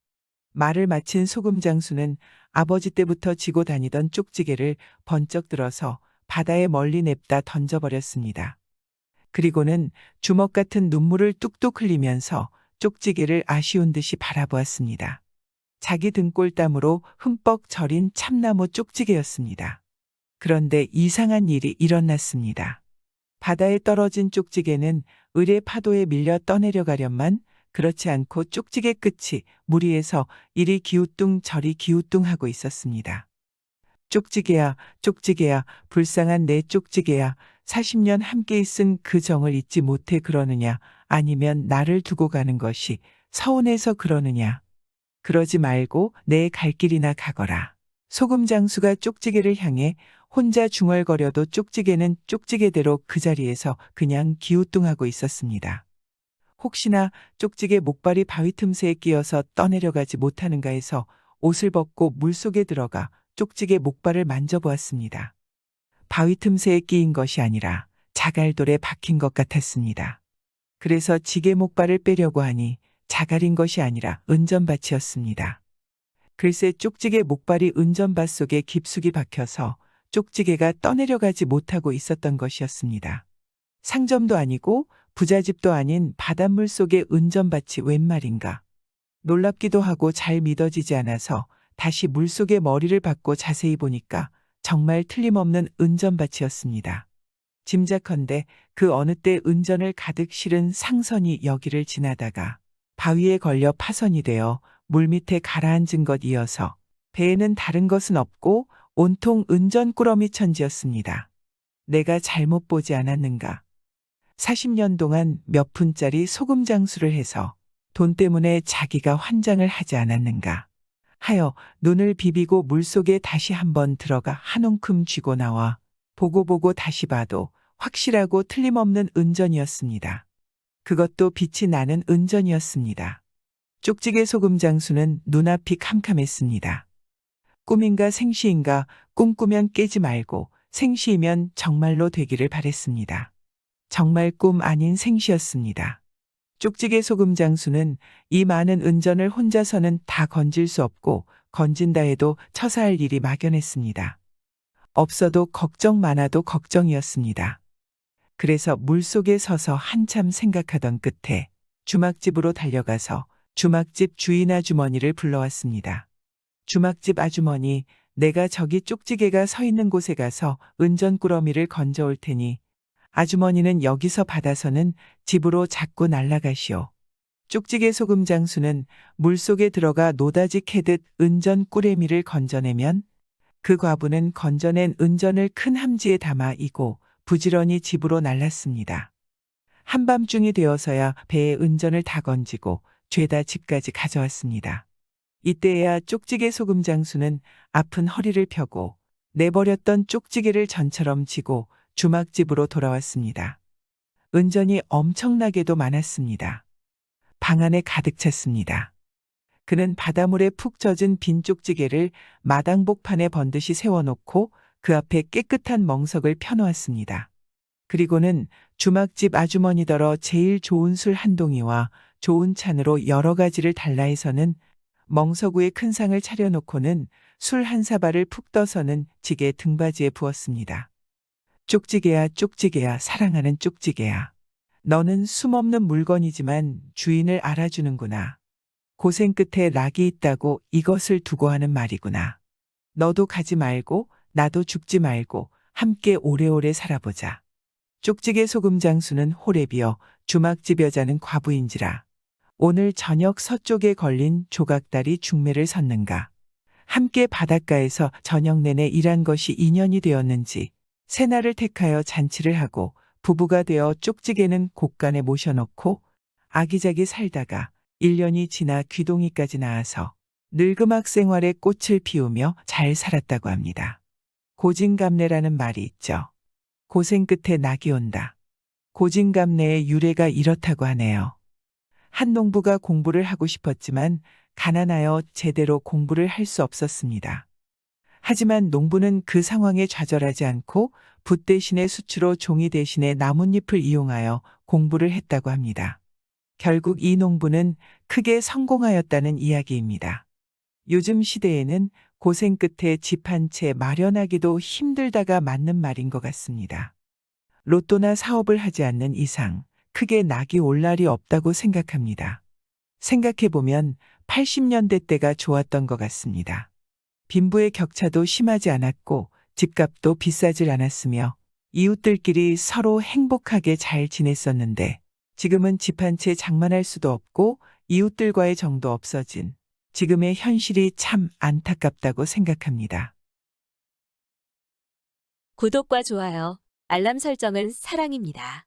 말을 마친 소금 장수는 아버지 때부터 지고 다니던 쪽지게를 번쩍 들어서 바다에 멀리 냅다 던져버렸습니다. 그리고는 주먹 같은 눈물을 뚝뚝 흘리면서 쪽지게를 아쉬운 듯이 바라보았습니다. 자기 등골 땀으로 흠뻑 절인 참나무 쪽지게였습니다. 그런데 이상한 일이 일어났습니다. 바다에 떨어진 쪽지게는 을의 파도에 밀려 떠내려가련만 그렇지 않고 쪽지게 끝이 물 위에서 이리 기우뚱 저리 기우뚱 하고 있었습니다. 쪽지게야, 쪽지게야, 불쌍한 내 쪽지게야, 40년 함께 있은 그 정을 잊지 못해 그러느냐, 아니면 나를 두고 가는 것이 서운해서 그러느냐. 그러지 말고 내 갈 길이나 가거라. 소금 장수가 쪽지게를 향해 혼자 중얼거려도 쪽지게는 쪽지게대로 그 자리에서 그냥 기우뚱하고 있었습니다. 혹시나 쪽지게 목발이 바위 틈새에 끼어서 떠내려가지 못하는가 해서 옷을 벗고 물속에 들어가 쪽지게 목발을 만져보았습니다. 바위 틈새에 끼인 것이 아니라 자갈돌에 박힌 것 같았습니다. 그래서 지게 목발을 빼려고 하니 자갈인 것이 아니라 은전밭이었습니다. 글쎄 쪽지게 목발이 은전밭 속에 깊숙이 박혀서 쪽지게가 떠내려가지 못하고 있었던 것이었습니다. 상점도 아니고 부잣집도 아닌 바닷물 속의 은전밭이 웬 말인가. 놀랍기도 하고 잘 믿어지지 않아서 다시 물속에 머리를 박고 자세히 보니까 정말 틀림없는 은전밭이었습니다. 짐작컨대 그 어느 때 은전을 가득 실은 상선이 여기를 지나다가 바위에 걸려 파선이 되어 물밑에 가라앉은 것 이어서 배에는 다른 것은 없고 온통 은전 꾸러미 천지였습니다. 내가 잘못 보지 않았는가. 40년 동안 몇 푼짜리 소금 장수를 해서 돈 때문에 자기가 환장을 하지 않았는가 하여 눈을 비비고 물속에 다시 한번 들어가 한 움큼 쥐고 나와 보고 다시 봐도 확실하고 틀림없는 은전이었습니다. 그것도 빛이 나는 은전이었습니다. 쪽지게 소금 장수는 눈앞이 캄캄했습니다. 꿈인가 생시인가 꿈꾸면 깨지 말고 생시이면 정말로 되기를 바랬습니다. 정말 꿈 아닌 생시였습니다. 쪽지게 소금 장수는 이 많은 은전을 혼자서는 다 건질 수 없고 건진다 해도 처사할 일이 막연했습니다. 없어도 걱정 많아도 걱정이었습니다. 그래서 물속에 서서 한참 생각하던 끝에 주막집으로 달려가서 주막집 주인 아주머니를 불러왔습니다. 주막집 아주머니, 내가 저기 쪽지게가 서 있는 곳에 가서 은전 꾸러미를 건져올 테니 아주머니는 여기서 받아서는 집으로 자꾸 날라가시오. 쪽지게 소금 장수는 물속에 들어가 노다지 캐듯 은전 꾸레미를 건져내면 그 과부는 건져낸 은전을 큰 함지에 담아 이고 부지런히 집으로 날랐습니다. 한밤중이 되어서야 배에 은전을 다 건지고 죄다 집까지 가져왔습니다. 이때야 쪽지게 소금 장수는 아픈 허리를 펴고 내버렸던 쪽지게를 전처럼 지고 주막집으로 돌아왔습니다. 은전이 엄청나게도 많았습니다. 방 안에 가득 찼습니다. 그는 바닷물에 푹 젖은 빈 쪽지게를 마당복판에 번듯이 세워놓고 그 앞에 깨끗한 멍석을 펴놓았습니다. 그리고는 주막집 아주머니더러 제일 좋은 술 한 동이와 좋은 찬으로 여러 가지를 달라 해서는 멍석 위에 큰 상을 차려놓고는 술 한 사발을 푹 떠서는 지게 등받이에 부었습니다. 쪽지게야 쪽지게야 사랑하는 쪽지게야. 너는 숨없는 물건이지만 주인을 알아주는구나. 고생 끝에 낙이 있다고 이것을 두고 하는 말이구나. 너도 가지 말고 나도 죽지 말고 함께 오래오래 살아보자. 쪽지게 소금 장수는 호랩이여 주막집 여자는 과부인지라. 오늘 저녁 서쪽에 걸린 조각다리 중매를 섰는가. 함께 바닷가에서 저녁 내내 일한 것이 인연이 되었는지 새날을 택하여 잔치를 하고 부부가 되어 쪽지게는 곳간에 모셔놓고 아기자기 살다가 1년이 지나 귀동이까지 나와서 늙음학 생활에 꽃을 피우며 잘 살았다고 합니다. 고진감래라는 말이 있죠. 고생 끝에 낙이 온다. 고진감래의 유래가 이렇다고 하네요. 한 농부가 공부를 하고 싶었지만 가난하여 제대로 공부를 할 수 없었습니다. 하지만 농부는 그 상황에 좌절하지 않고 붓 대신에 수추로 종이 대신에 나뭇잎을 이용하여 공부를 했다고 합니다. 결국 이 농부는 크게 성공하였다는 이야기입니다. 요즘 시대에는 고생 끝에 집 한 채 마련하기도 힘들다가 맞는 말인 것 같습니다. 로또나 사업을 하지 않는 이상 크게 낙이 올 날이 없다고 생각합니다. 생각해보면 80년대 때가 좋았던 것 같습니다. 빈부의 격차도 심하지 않았고 집값도 비싸질 않았으며 이웃들끼리 서로 행복하게 잘 지냈었는데 지금은 집 한 채 장만할 수도 없고 이웃들과의 정도 없어진 지금의 현실이 참 안타깝다고 생각합니다. 구독과 좋아요, 알람 설정은 사랑입니다.